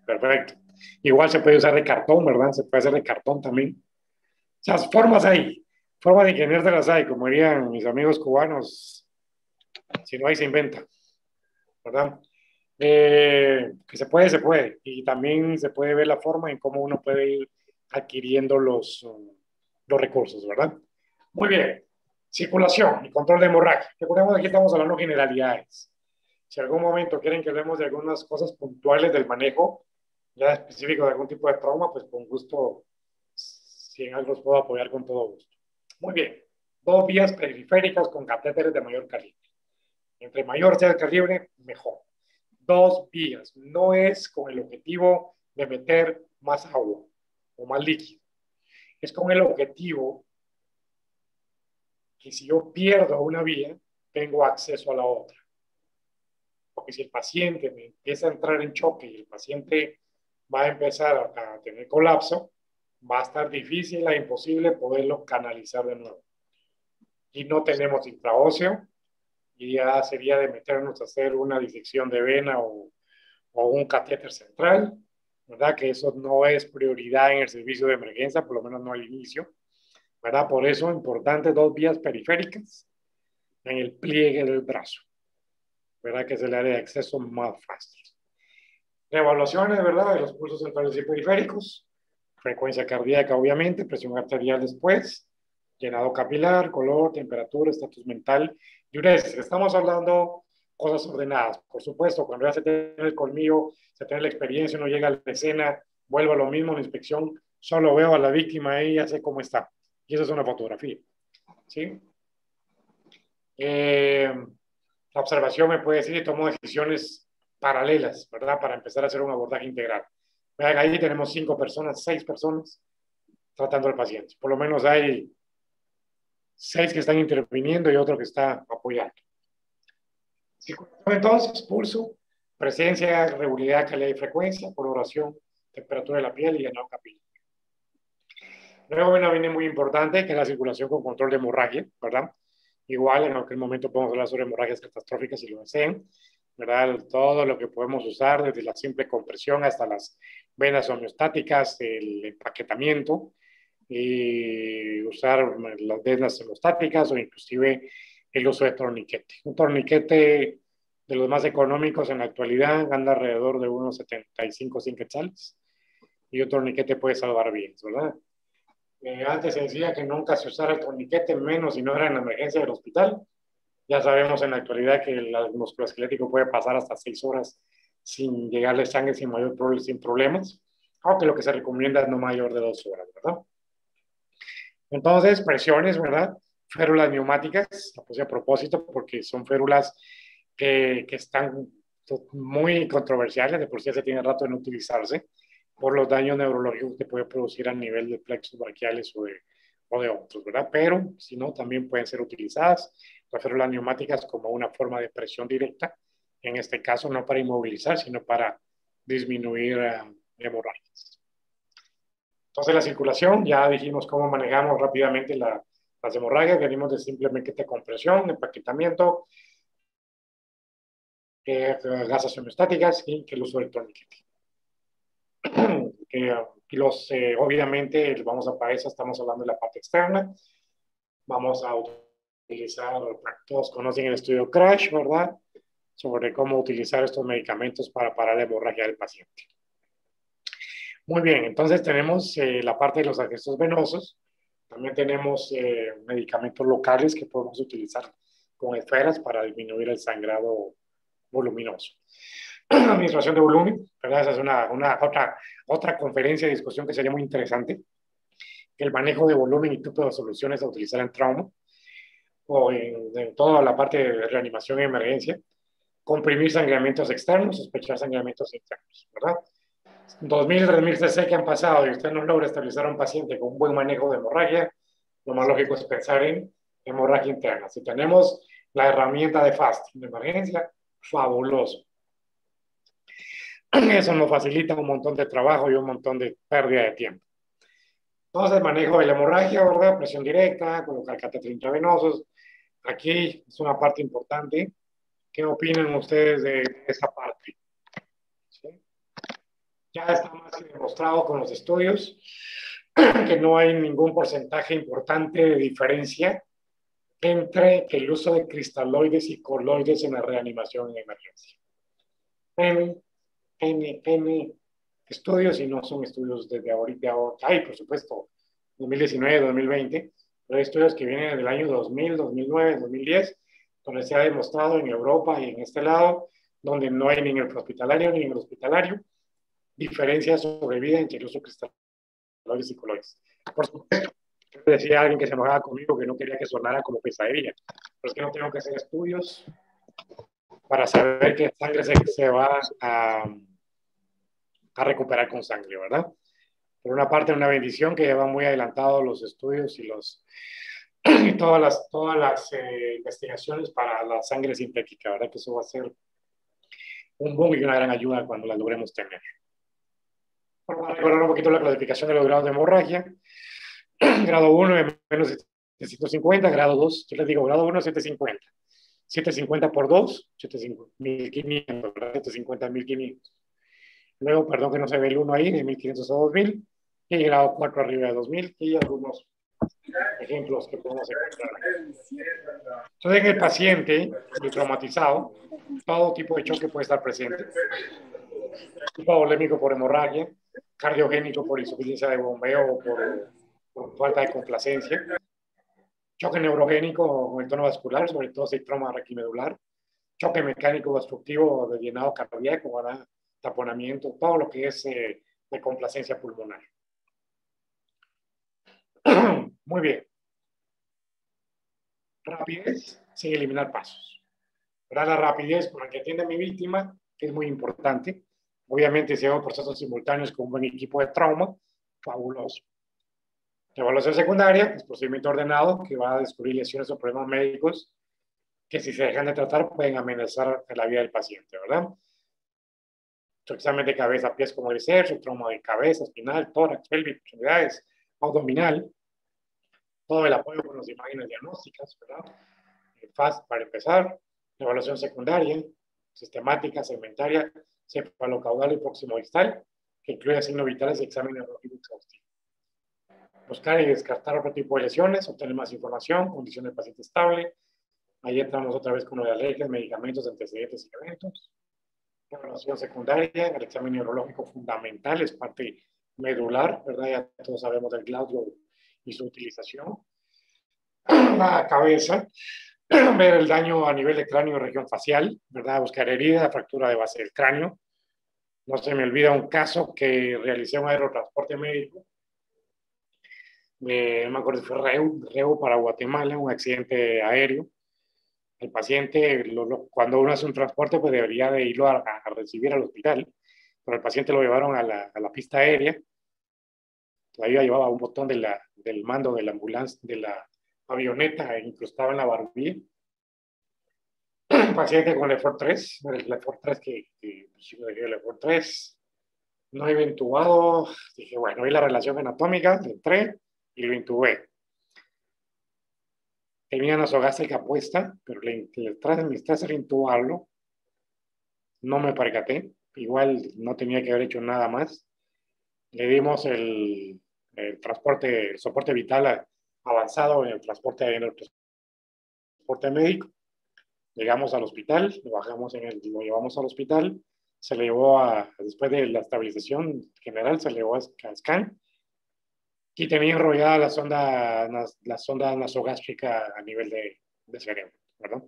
Perfecto. Igual se puede usar de cartón, ¿verdad? Se puede hacer de cartón también. O sea, formas hay, formas de ingeniárselas hay, como dirían mis amigos cubanos, si no hay se inventa, ¿verdad? Que se puede, se puede. Y también se puede ver la forma en cómo uno puede ir adquiriendo los recursos, ¿verdad? Muy bien. Circulación y control de hemorragia. Recordemos que aquí estamos hablando de generalidades. Si en algún momento quieren que hablemos de algunas cosas puntuales del manejo, ya específico de algún tipo de trauma, pues con gusto, si en algo los puedo apoyar con todo gusto. Muy bien. 2 vías periféricas con catéteres de mayor calibre. Entre mayor sea el calibre, mejor. 2 vías. No es con el objetivo de meter más agua o más líquido. Es con el objetivo que si yo pierdo una vía, tengo acceso a la otra. Porque si el paciente me empieza a entrar en choque y el paciente va a empezar a tener colapso, va a estar difícil e imposible poderlo canalizar de nuevo. Y no tenemos intraóseo, y ya sería de meternos a hacer una disección de vena o un catéter central, ¿verdad? Que eso no es prioridad en el servicio de emergencia, por lo menos no al inicio, ¿verdad? Por eso es importante 2 vías periféricas en el pliegue del brazo, ¿verdad? Que es el área de acceso más fácil. Reevaluaciones, ¿verdad? De los pulsos centrales y periféricos, frecuencia cardíaca, obviamente, presión arterial después, llenado capilar, color, temperatura, estatus mental, diuresis. Estamos hablando cosas ordenadas. Por supuesto, cuando ya se tiene el colmillo, se tiene la experiencia, uno llega a la escena, vuelvo a lo mismo, en la inspección, solo veo a la víctima ahí y ya sé cómo está. Y eso es una fotografía. ¿Sí? La observación me puede decir y tomo decisiones paralelas, ¿verdad? Para empezar a hacer un abordaje integral. Vean, ahí tenemos 5 personas, 6 personas tratando al paciente. Por lo menos hay 6 que están interviniendo y otro que está apoyando. Entonces, pulso, presencia, regularidad, calidad y frecuencia, coloración, temperatura de la piel y llenado capilar. Luego viene muy importante, que es la circulación con control de hemorragia, ¿verdad? Igual en aquel momento podemos hablar sobre hemorragias catastróficas si lo desean, ¿verdad? Todo lo que podemos usar, desde la simple compresión hasta las venas homeostáticas, el empaquetamiento, y usar las venas hemostáticas o inclusive el uso de torniquete. Un torniquete de los más económicos en la actualidad anda alrededor de unos 75 100 quetzales y un torniquete puede salvar vidas, ¿verdad? Antes se decía que nunca se usara el torniquete, menos si no era en la emergencia del hospital. Ya sabemos en la actualidad que el musculoesquelético puede pasar hasta 6 horas sin llegarle sangre, sin problemas, aunque lo que se recomienda es no mayor de 2 horas, ¿verdad? Entonces, presiones, ¿verdad? Férulas neumáticas, la puse a propósito porque son férulas que están muy controversiales, de por sí se tiene rato de no utilizarse, por los daños neurológicos que puede producir a nivel de plexos braquiales o de otros, ¿verdad? Pero, si no, también pueden ser utilizadas las férulas neumáticas como una forma de presión directa, en este caso no para inmovilizar, sino para disminuir hemorragias. Entonces, la circulación, ya dijimos cómo manejamos rápidamente las hemorragias, venimos de simplemente de compresión, empaquetamiento, gasas homeostáticas y que el uso del torniquete. Obviamente, vamos a para eso, estamos hablando de la parte externa. Vamos a utilizar, todos conocen el estudio CRASH, ¿verdad? Sobre cómo utilizar estos medicamentos para parar la hemorragia del paciente. Muy bien, entonces tenemos la parte de los accesos venosos. También tenemos medicamentos locales que podemos utilizar con esferas para disminuir el sangrado voluminoso. Administración de volumen, ¿verdad? Esa es otra conferencia de discusión que sería muy interesante. El manejo de volumen y tipo de soluciones a utilizar en trauma o en toda la parte de reanimación y emergencia. Comprimir sangramientos externos, sospechar sangramientos internos, ¿verdad? 2000, 3000 cc que han pasado y usted no logra estabilizar a un paciente con un buen manejo de hemorragia, lo más lógico es pensar en hemorragia interna. Si tenemos la herramienta de fasting de emergencia, fabuloso. Eso nos facilita un montón de trabajo y un montón de pérdida de tiempo. Entonces, manejo de la hemorragia, ¿verdad? Presión directa, colocar catéteres intravenosos. Aquí es una parte importante. ¿Qué opinan ustedes de esa parte? ¿Sí? Ya está más que demostrado con los estudios que no hay ningún porcentaje importante de diferencia entre el uso de cristaloides y coloides en la reanimación en emergencia. N estudios, y no son estudios desde ahorita, hay por supuesto 2019, 2020, pero hay estudios que vienen del año 2000, 2009, 2010, donde se ha demostrado en Europa y en este lado, donde no hay ni en el hospitalario ni en el hospitalario diferencias sobre vida entre el uso de cristaloides y coloides. Por supuesto, decía alguien que se enojaba conmigo que no quería que sonara como pesadilla, pero es que no tengo que hacer estudios para saber qué sangre se va a recuperar con sangre, ¿verdad? Por una parte, una bendición que llevan muy adelantados los estudios y todas las investigaciones para la sangre sintética, ¿verdad? Que eso va a ser un boom y una gran ayuda cuando la logremos tener. Para recordar un poquito la clasificación de los grados de hemorragia, grado 1 de menos de 750, grado 2, yo les digo, grado 1 750, 750 por 2, 1500, 750, 1500. Luego, perdón que no se ve el 1 ahí, de 1500 a 2000, y grado 4 arriba de 2000, y algunos ejemplos que podemos encontrar. Entonces, en el paciente traumatizado, todo tipo de choque puede estar presente. Hipovolémico por hemorragia, cardiogénico por insuficiencia de bombeo o por falta de complacencia, choque neurogénico con el tono vascular, sobre todo si hay trauma raquimedular, choque mecánico obstructivo de llenado cardíaco, ¿verdad? Taponamiento, todo lo que es de complacencia pulmonar. Muy bien. Rapidez sin eliminar pasos. ¿Verdad? La rapidez con la que atiende a mi víctima, que es muy importante. Obviamente, si hago procesos simultáneos con un buen equipo de trauma, fabuloso. Evaluación secundaria, es procedimiento ordenado que va a descubrir lesiones o problemas médicos que si se dejan de tratar pueden amenazar la vida del paciente, ¿verdad? su examen de cabeza, pies como debe ser, su trauma de cabeza, espinal, tórax, pelvis, extremidades, abdominal, todo el apoyo con las imágenes diagnósticas, ¿verdad? El FAST para empezar, evaluación secundaria, sistemática, segmentaria, cefalocaudal y próximo distal, que incluye signos vitales y examen neurológico exhaustivo. Buscar y descartar otro tipo de lesiones, obtener más información, condición del paciente estable. Ahí entramos otra vez con lo de alergias, medicamentos, antecedentes y eventos. Evaluación secundaria, el examen neurológico fundamental, es parte medular, ¿verdad? Ya todos sabemos del glaucio y su utilización. La cabeza, ver el daño a nivel de cráneo, región facial, ¿verdad? Buscar herida, fractura de base del cráneo. No se me olvida un caso que realicé un aerotransporte médico. No me acuerdo si fue Reu para Guatemala, un accidente aéreo. El paciente, cuando uno hace un transporte, pues debería de irlo a recibir al hospital, pero el paciente lo llevaron a la pista aérea. Todavía llevaba un botón del mando de la ambulancia, de la avioneta incrustado en la barbilla. Un paciente con Lefort 3, el Lefort 3 el Lefort 3 no iba intubado. Dije, bueno, vi la relación anatómica, entré y lo intubé. Tenía nasogástrica puesta, pero tras el intubarlo, no me percaté. Igual no tenía que haber hecho nada más. Le dimos el soporte vital avanzado en el transporte médico. Llegamos al hospital, lo llevamos al hospital, se le llevó después de la estabilización general, se le llevó a scan y tenía enrollada la sonda nasogástrica a nivel de cerebro, ¿verdad?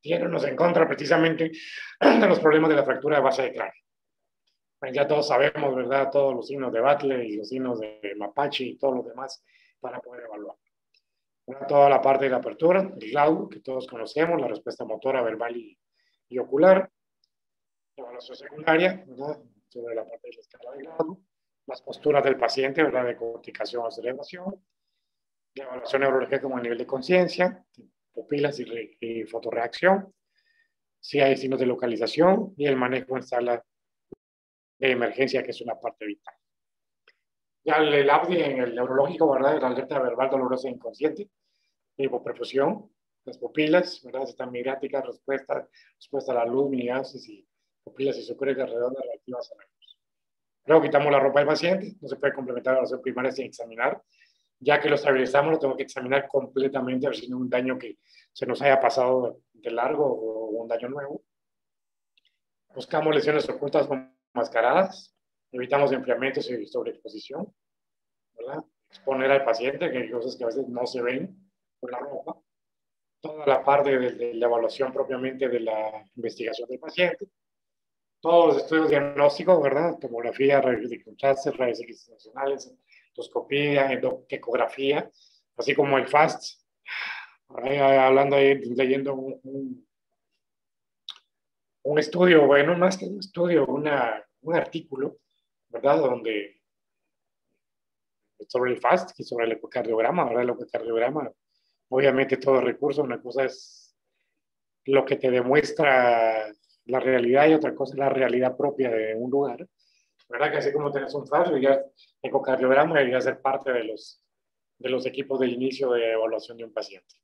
Yéndonos en contra precisamente de los problemas de la fractura de base de cráneo. Pues ya todos sabemos, ¿verdad? Todos los signos de Battle y los signos de Mapache y todos los demás para poder evaluar. Toda la parte de la apertura, el glauco, que todos conocemos, la respuesta motora, verbal y ocular. La evaluación secundaria, ¿verdad? Sobre la parte de la escala de glauco. Las posturas del paciente, ¿verdad? De corticación o celebración. La evaluación neurológica como a nivel de conciencia, pupilas y fotorreacción. Si hay signos de localización y el manejo en sala de emergencia, que es una parte vital. Ya el ABDI en el neurológico, ¿verdad? La alerta verbal dolorosa e inconsciente, hipoperfusión, las pupilas, ¿verdad? Están migráticas, respuesta a la luz, miosis y pupilas isocóricas redondas reactivas a la luz. Luego quitamos la ropa del paciente, no se puede complementar la oración primaria sin examinar. Ya que lo estabilizamos, lo tengo que examinar completamente a ver si no hay un daño que se nos haya pasado de largo o un daño nuevo. Buscamos lesiones ocultas con mascaradas, evitamos enfriamientos y sobreexposición, ¿verdad? Exponer al paciente, que hay cosas que a veces no se ven por la ropa. Toda la parte de la evaluación propiamente de la investigación del paciente. Todos los estudios diagnósticos, ¿verdad? Tomografía, rayos de contraste, rayos X nacionales, endoscopía, ecografía, así como el FAST. Hablando ahí, leyendo un estudio, bueno, más que un estudio, un artículo, ¿verdad? Donde sobre el FAST y sobre el ecocardiograma, ¿verdad? El ecocardiograma, obviamente todo recurso, una cosa es lo que te demuestra la realidad y otra cosa es la realidad propia de un lugar, ¿verdad? Que así como tenés un FAST, el ecocardiograma debería ser parte de los equipos de inicio de evaluación de un paciente,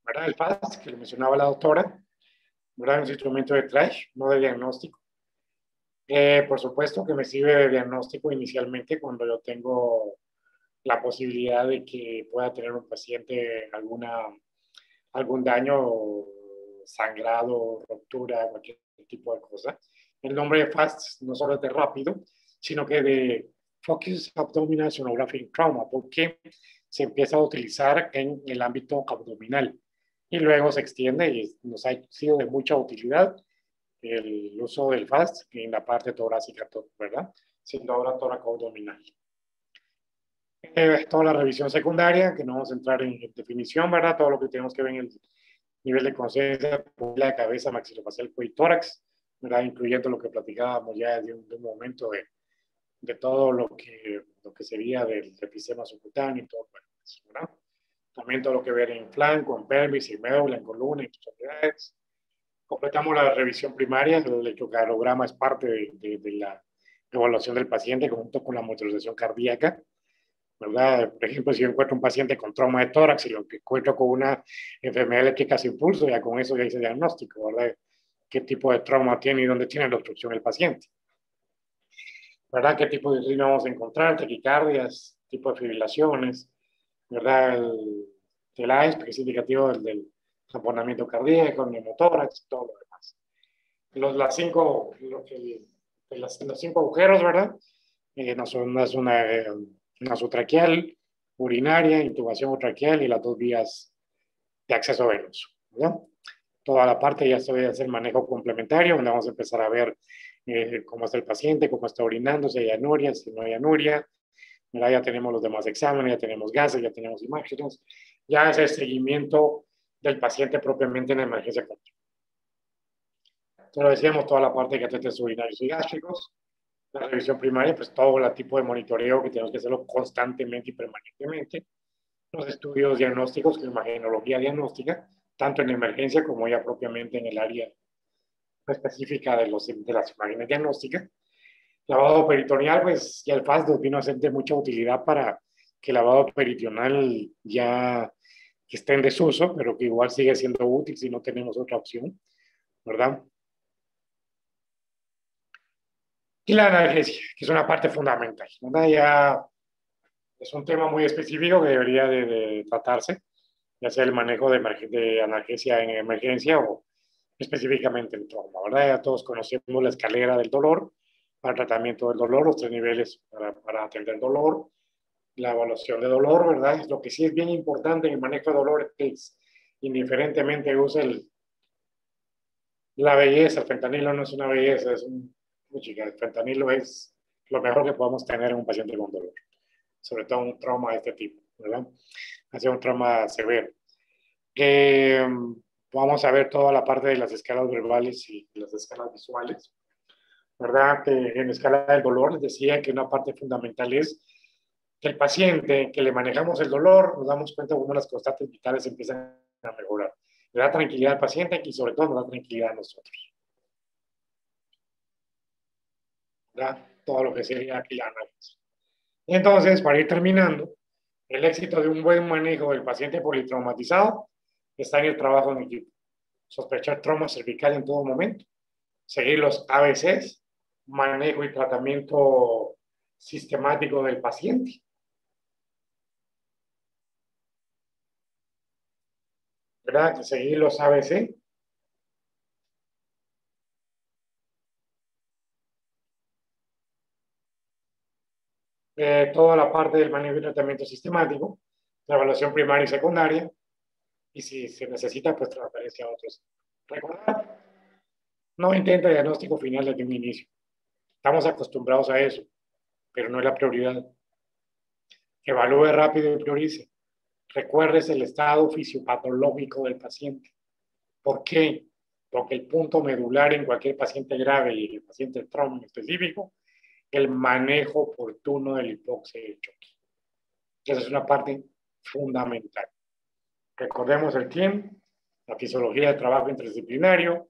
¿verdad? El FAST, que lo mencionaba la doctora, ¿verdad? Un instrumento de trash, no de diagnóstico. Por supuesto que me sirve de diagnóstico inicialmente cuando yo tengo la posibilidad de que pueda tener un paciente algún daño, sangrado, ruptura, cualquier tipo de cosa. El nombre de FAST no solo es de rápido, sino que de Focused Abdominal Sonographic Trauma, porque se empieza a utilizar en el ámbito abdominal y luego se extiende y nos ha sido de mucha utilidad el uso del FAST en la parte torácica, ¿verdad? Siendo ahora tóraco abdominal. Toda la revisión secundaria, que no vamos a entrar en definición, ¿verdad? Todo lo que tenemos que ver en el nivel de conciencia, la cabeza, maxilofacial, cuello y tórax, ¿verdad? Incluyendo lo que platicábamos ya de un momento de todo lo que sería del efisema subcutáneo y todo, ¿verdad? También todo lo que ver en flanco, en pelvis, en médula, en columna, en extremidades. Completamos la revisión primaria, el electrocardiograma es parte de la evaluación del paciente junto con la monitorización cardíaca, ¿verdad? Por ejemplo, si yo encuentro un paciente con trauma de tórax y lo encuentro con una enfermedad eléctrica sin pulso, ya con eso ya hice diagnóstico, ¿verdad? ¿Qué tipo de trauma tiene y dónde tiene la obstrucción el paciente? ¿Verdad? ¿Qué tipo de ritmo vamos a encontrar? Taquicardias, tipo de fibrilaciones, ¿verdad? El AES, que es indicativo del tamponamiento cardíaco, neumotórax, todo lo demás. Los cinco agujeros, ¿verdad? Nasotraqueal, urinaria, intubación traqueal y las 2 vías de acceso venoso, ¿verdad? Toda la parte ya se debe hacer manejo complementario, donde vamos a empezar a ver cómo está el paciente, cómo está orinando, si hay anuria, si no hay anuria. Mira, ya tenemos los demás exámenes, ya tenemos gases, ya tenemos imágenes. Ya es el seguimiento del paciente propiamente en la emergencia continua. Entonces, decíamos toda la parte de catéteres urinarios y gástricos. La revisión primaria, pues todo el tipo de monitoreo que tenemos que hacerlo constantemente y permanentemente. Los estudios diagnósticos, que es imagenología diagnóstica, tanto en emergencia como ya propiamente en el área específica de las imágenes diagnósticas. Lavado peritoneal, pues ya el FAS nos vino a ser de mucha utilidad para que el lavado peritoneal ya esté en desuso, pero que igual sigue siendo útil si no tenemos otra opción, ¿verdad? Y la analgesia, que es una parte fundamental, ¿verdad? Ya es un tema muy específico que debería de tratarse, ya sea el manejo de analgesia en emergencia o específicamente en trauma, ¿verdad? Ya todos conocemos la escalera del dolor para el tratamiento del dolor, los 3 niveles para atender dolor, la evaluación de dolor, ¿verdad? Lo que sí es bien importante en el manejo de dolor es indiferentemente use la belleza. El fentanilo no es una belleza, es chica, el fentanilo es lo mejor que podemos tener en un paciente con dolor, sobre todo un trauma de este tipo, ¿verdad? Hace un trauma severo. Vamos a ver toda la parte de las escalas verbales y las escalas visuales, ¿verdad? Que en la escala del dolor les decía que una parte fundamental es que el paciente, que le manejamos el dolor, nos damos cuenta de cómo las constantes vitales empiezan a mejorar. Le da tranquilidad al paciente y sobre todo nos da tranquilidad a nosotros, ¿verdad? Todo lo que sería aquí la análisis. Y entonces, para ir terminando, el éxito de un buen manejo del paciente politraumatizado está en el trabajo en equipo. Sospechar trauma cervical en todo momento, seguir los ABCs, manejo y tratamiento sistemático del paciente, ¿verdad? Seguir los ABC. Toda la parte del manejo y tratamiento sistemático, la evaluación primaria y secundaria, y si se necesita, pues transferencia a otros. Recordar, no intenta diagnóstico final desde un inicio. Estamos acostumbrados a eso, pero no es la prioridad. Evalúe rápido y priorice. Recuerdes el estado fisiopatológico del paciente. ¿Por qué? Porque el punto medular en cualquier paciente grave y el paciente trauma en específico, el manejo oportuno del hipoxia y el choque. Esa es una parte fundamental. Recordemos el team, la fisiología de trabajo interdisciplinario.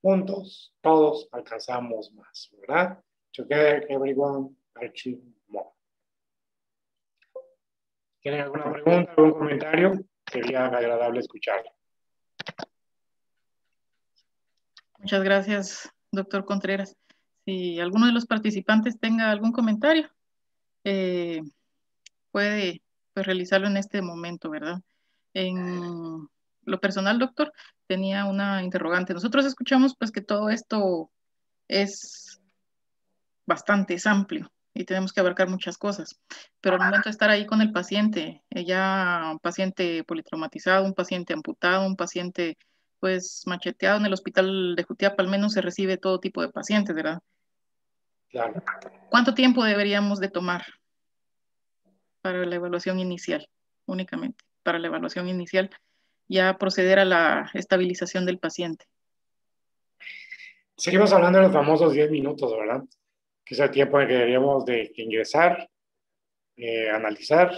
Juntos, todos alcanzamos más, ¿verdad? Together, everyone achieve more. ¿Tienen alguna pregunta, algún comentario? Sería agradable escucharlo. Muchas gracias, doctor Contreras. Si alguno de los participantes tenga algún comentario, puede pues, realizarlo en este momento, ¿verdad? En lo personal, doctor, tenía una interrogante. Nosotros escuchamos pues que todo esto es bastante amplio y tenemos que abarcar muchas cosas, pero al momento de estar ahí con el paciente, ya un paciente politraumatizado, un paciente amputado, un paciente pues macheteado en el hospital de Jutiapa, al menos se recibe todo tipo de pacientes, ¿verdad? Claro. ¿Cuánto tiempo deberíamos de tomar para la evaluación inicial, únicamente para la evaluación inicial, ya proceder a la estabilización del paciente? Seguimos hablando de los famosos 10 minutos, ¿verdad? Que es el tiempo en que deberíamos de ingresar, analizar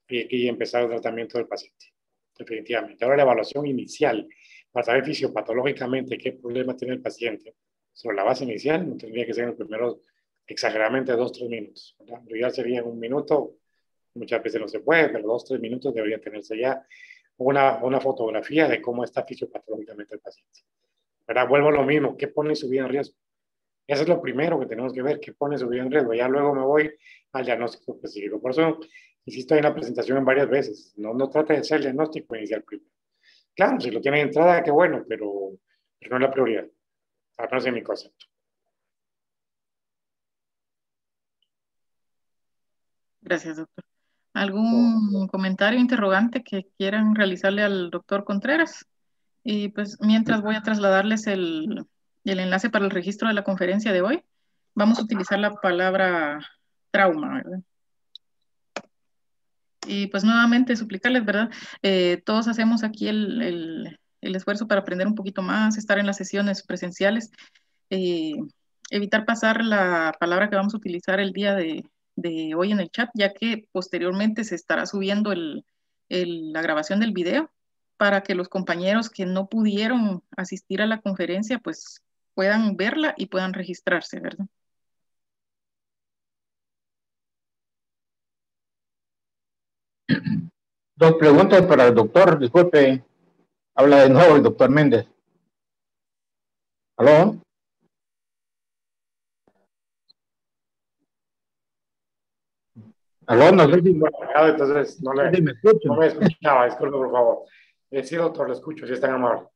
y empezar el tratamiento del paciente. Definitivamente. Ahora la evaluación inicial. para saber fisiopatológicamente qué problema tiene el paciente sobre la base inicial, no tendría que ser en los primeros exageradamente 2-3 minutos, ¿verdad? Lo ideal sería en 1 minuto, muchas veces no se puede, pero 2-3 minutos debería tenerse ya una fotografía de cómo está fisiopatológicamente el paciente, ¿verdad? Vuelvo a lo mismo, ¿qué pone su vida en riesgo? Eso es lo primero que tenemos que ver, qué pone su vida en riesgo. Ya luego me voy al diagnóstico específico. Por eso insisto en la presentación en varias veces. No trate de hacer el diagnóstico inicial primero. Claro, si lo tiene de entrada, qué bueno, pero no es la prioridad. Al menos en mi concepto. Gracias, doctor. ¿Algún comentario, interrogante que quieran realizarle al doctor Contreras? Y pues mientras voy a trasladarles el enlace para el registro de la conferencia de hoy. Vamos a utilizar la palabra trauma, ¿verdad? Y pues nuevamente suplicarles, ¿verdad? Todos hacemos aquí el esfuerzo para aprender un poquito más, estar en las sesiones presenciales, evitar pasar la palabra que vamos a utilizar el día de hoy en el chat, ya que posteriormente se estará subiendo la grabación del video para que los compañeros que no pudieron asistir a la conferencia pues puedan verla y puedan registrarse, ¿verdad? Dos preguntas para el doctor, disculpe, habla de nuevo el doctor Méndez. ¿Aló? ¿Aló? No sé si entonces no me escuchaba, disculpe por favor. Sí, doctor, lo escucho, si es tan amable.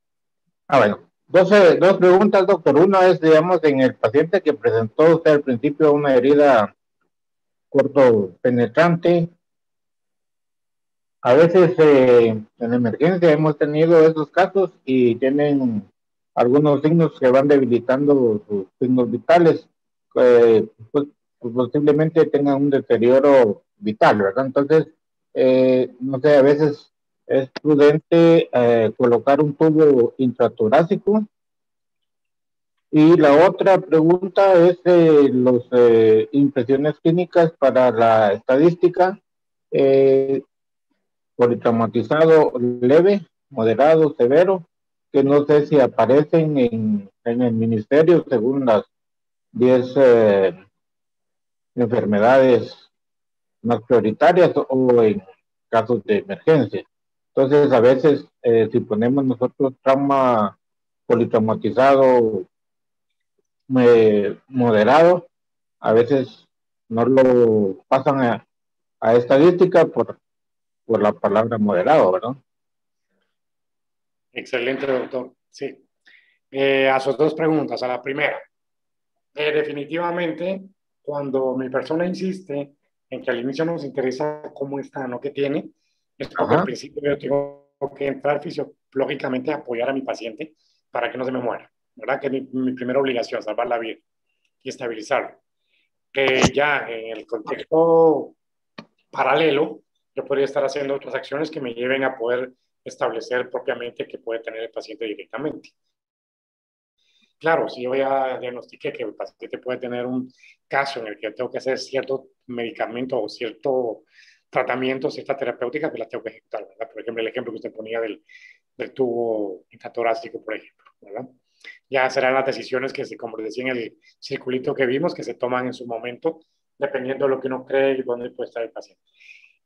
Bueno, dos preguntas, doctor. Una es, digamos, en el paciente que presentó usted al principio una herida corto penetrante. A veces en emergencia hemos tenido esos casos y tienen algunos signos que van debilitando sus signos vitales, pues posiblemente tengan un deterioro vital, ¿verdad? Entonces, no sé, a veces es prudente colocar un tubo intratorácico. Y la otra pregunta es las impresiones clínicas para la estadística. Politraumatizado leve, moderado, severo, que no sé si aparecen en el ministerio según las 10 enfermedades más prioritarias o en casos de emergencia. Entonces, a veces, si ponemos nosotros trauma politraumatizado moderado, a veces no lo pasan a estadística por la palabra moderado, ¿verdad? Excelente, doctor. Sí. A sus dos preguntas. A la primera, definitivamente, cuando mi persona insiste en que al inicio nos interesa cómo está, no qué tiene, es porque al principio yo tengo que entrar fisiológicamente a apoyar a mi paciente para que no se me muera, ¿verdad? Que es mi primera obligación, salvar la vida y estabilizarlo. Ya en el contexto paralelo, yo podría estar haciendo otras acciones que me lleven a poder establecer propiamente qué puede tener el paciente directamente. Claro, si yo ya diagnostiqué que el paciente puede tener un caso en el que tengo que hacer cierto medicamento o cierto tratamiento, cierta terapéutica, pues la tengo que ejecutar, ¿verdad? Por ejemplo, el ejemplo que usted ponía del tubo intratorácico, por ejemplo, ¿verdad? Ya serán las decisiones que, como decía en el circulito que vimos, que se toman en su momento, dependiendo de lo que uno cree y dónde puede estar el paciente.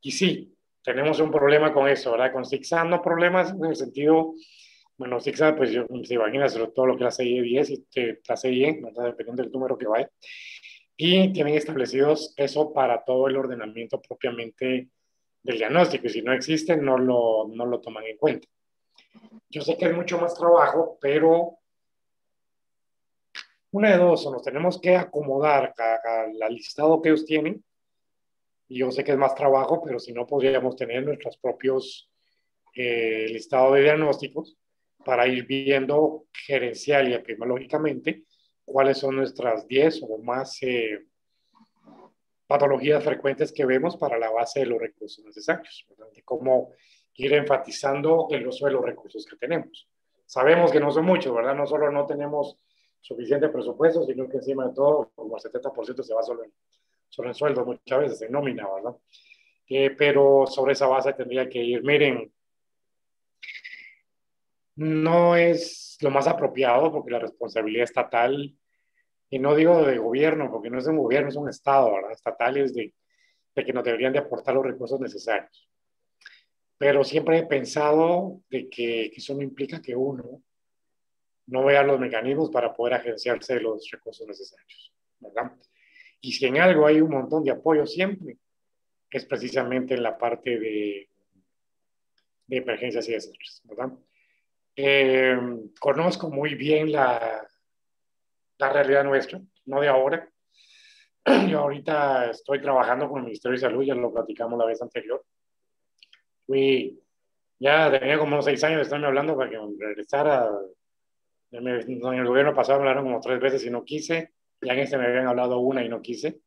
Y sí, tenemos un problema con eso, ¿verdad? Con ZigZag, no problemas en el sentido, bueno, ZigZag, pues yo, se imagina todo lo que la CIE 10 y la CIE, ¿verdad? Dependiendo del número que vaya. Y tienen establecidos eso para todo el ordenamiento propiamente del diagnóstico, y si no existe, no lo toman en cuenta. Yo sé que es mucho más trabajo, pero una de dos, o nos tenemos que acomodar al listado que ellos tienen, y yo sé que es más trabajo, pero si no, podríamos tener nuestros propios listados de diagnósticos para ir viendo gerencial y epidemiológicamente cuáles son nuestras 10 o más patologías frecuentes que vemos para la base de los recursos necesarios, ¿verdad? De cómo ir enfatizando el uso de los recursos que tenemos. Sabemos que no son muchos, ¿verdad? No solo no tenemos suficiente presupuesto, sino que encima de todo, como el 70% se va solo en sueldo, muchas veces en nómina, ¿verdad? Pero sobre esa base tendría que ir, miren, no es lo más apropiado porque la responsabilidad estatal, y no digo de gobierno, porque no es un gobierno, es un Estado, ¿verdad? Estatal es de que nos deberían de aportar los recursos necesarios. Pero siempre he pensado de que eso no implica que uno no vea los mecanismos para poder agenciarse los recursos necesarios, ¿verdad? Y si en algo hay un montón de apoyo siempre, es precisamente en la parte de emergencias y desastres, ¿verdad? Conozco muy bien la realidad nuestra, no de ahora. Yo ahorita estoy trabajando con el Ministerio de Salud, ya lo platicamos la vez anterior. Ya tenía como unos 6 años de estarme hablando para que regresara. En el gobierno pasado me hablaron como 3 veces y no quise. Ya en este me habían hablado una y no quise,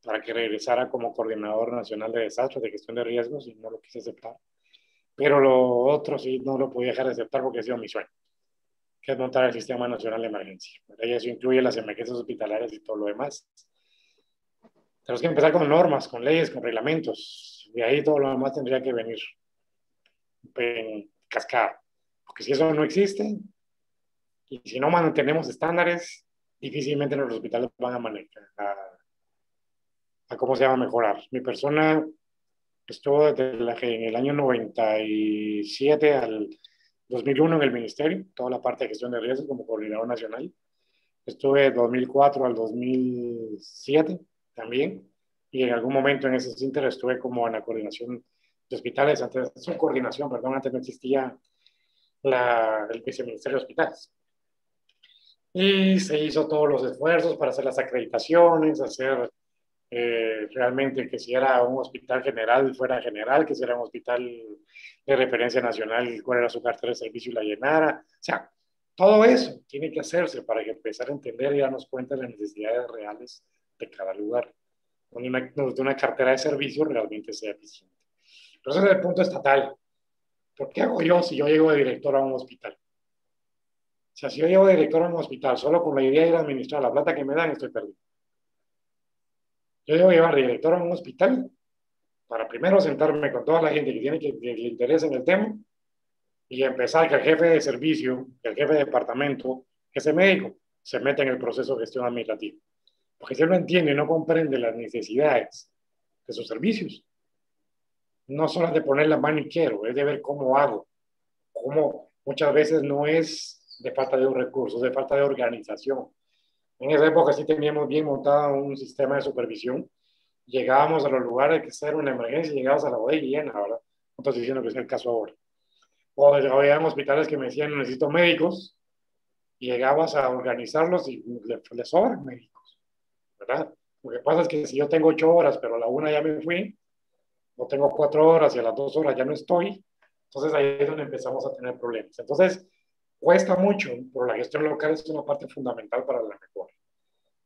para que regresara como coordinador nacional de desastres, de gestión de riesgos, y no lo quise aceptar. Pero lo otro sí no lo podía dejar de aceptar porque ha sido mi sueño, que es montar el Sistema Nacional de Emergencia. Y eso incluye las emergencias hospitalarias y todo lo demás. Tenemos que empezar con normas, con leyes, con reglamentos. De ahí todo lo demás tendría que venir en cascada. Porque si eso no existe, y si no mantenemos estándares, difícilmente los hospitales van a manejar, a cómo se llama, mejorar. Mi persona estuvo en el año 97 al 2001 en el ministerio, toda la parte de gestión de riesgos como coordinador nacional. Estuve de 2004 al 2007 también, y en algún momento en ese inter estuve como en la coordinación de hospitales, antes, su coordinación, perdón, antes no existía el viceministerio de hospitales. Y se hizo todos los esfuerzos para hacer las acreditaciones, hacer realmente que si era un hospital general, fuera general, que si era un hospital de referencia nacional, cuál era su cartera de servicio y la llenara. O sea, todo eso tiene que hacerse para que empezar a entender y darnos cuenta de las necesidades reales de cada lugar, donde una cartera de servicios realmente sea eficiente. Pero ese es el punto estatal. ¿Por qué hago yo si yo llego de director a un hospital? O sea, si yo llego de director a un hospital solo con la idea de ir a administrar la plata que me dan, estoy perdido. Yo debo llevar de director a un hospital para primero sentarme con toda la gente que le interesa en el tema y empezar que el jefe de servicio, que el jefe de departamento, que ese médico se meta en el proceso de gestión administrativa. Porque si él no entiende y no comprende las necesidades de sus servicios, no solo es de poner la mano y quiero, es de ver cómo hago. Cómo muchas veces no es de falta de un recurso, es de falta de organización. En esa época sí teníamos bien montado un sistema de supervisión. Llegábamos a los lugares que era una emergencia y llegabas a la bodega llena, ¿verdad? No estoy diciendo que es el caso ahora. O había hospitales que me decían, necesito médicos, y llegabas a organizarlos y les sobran médicos, ¿verdad? Lo que pasa es que si yo tengo 8 horas, pero a la 1 ya me fui, o tengo 4 horas y a las 2 horas ya no estoy, entonces ahí es donde empezamos a tener problemas. Entonces, cuesta mucho, pero la gestión local es una parte fundamental para la mejora.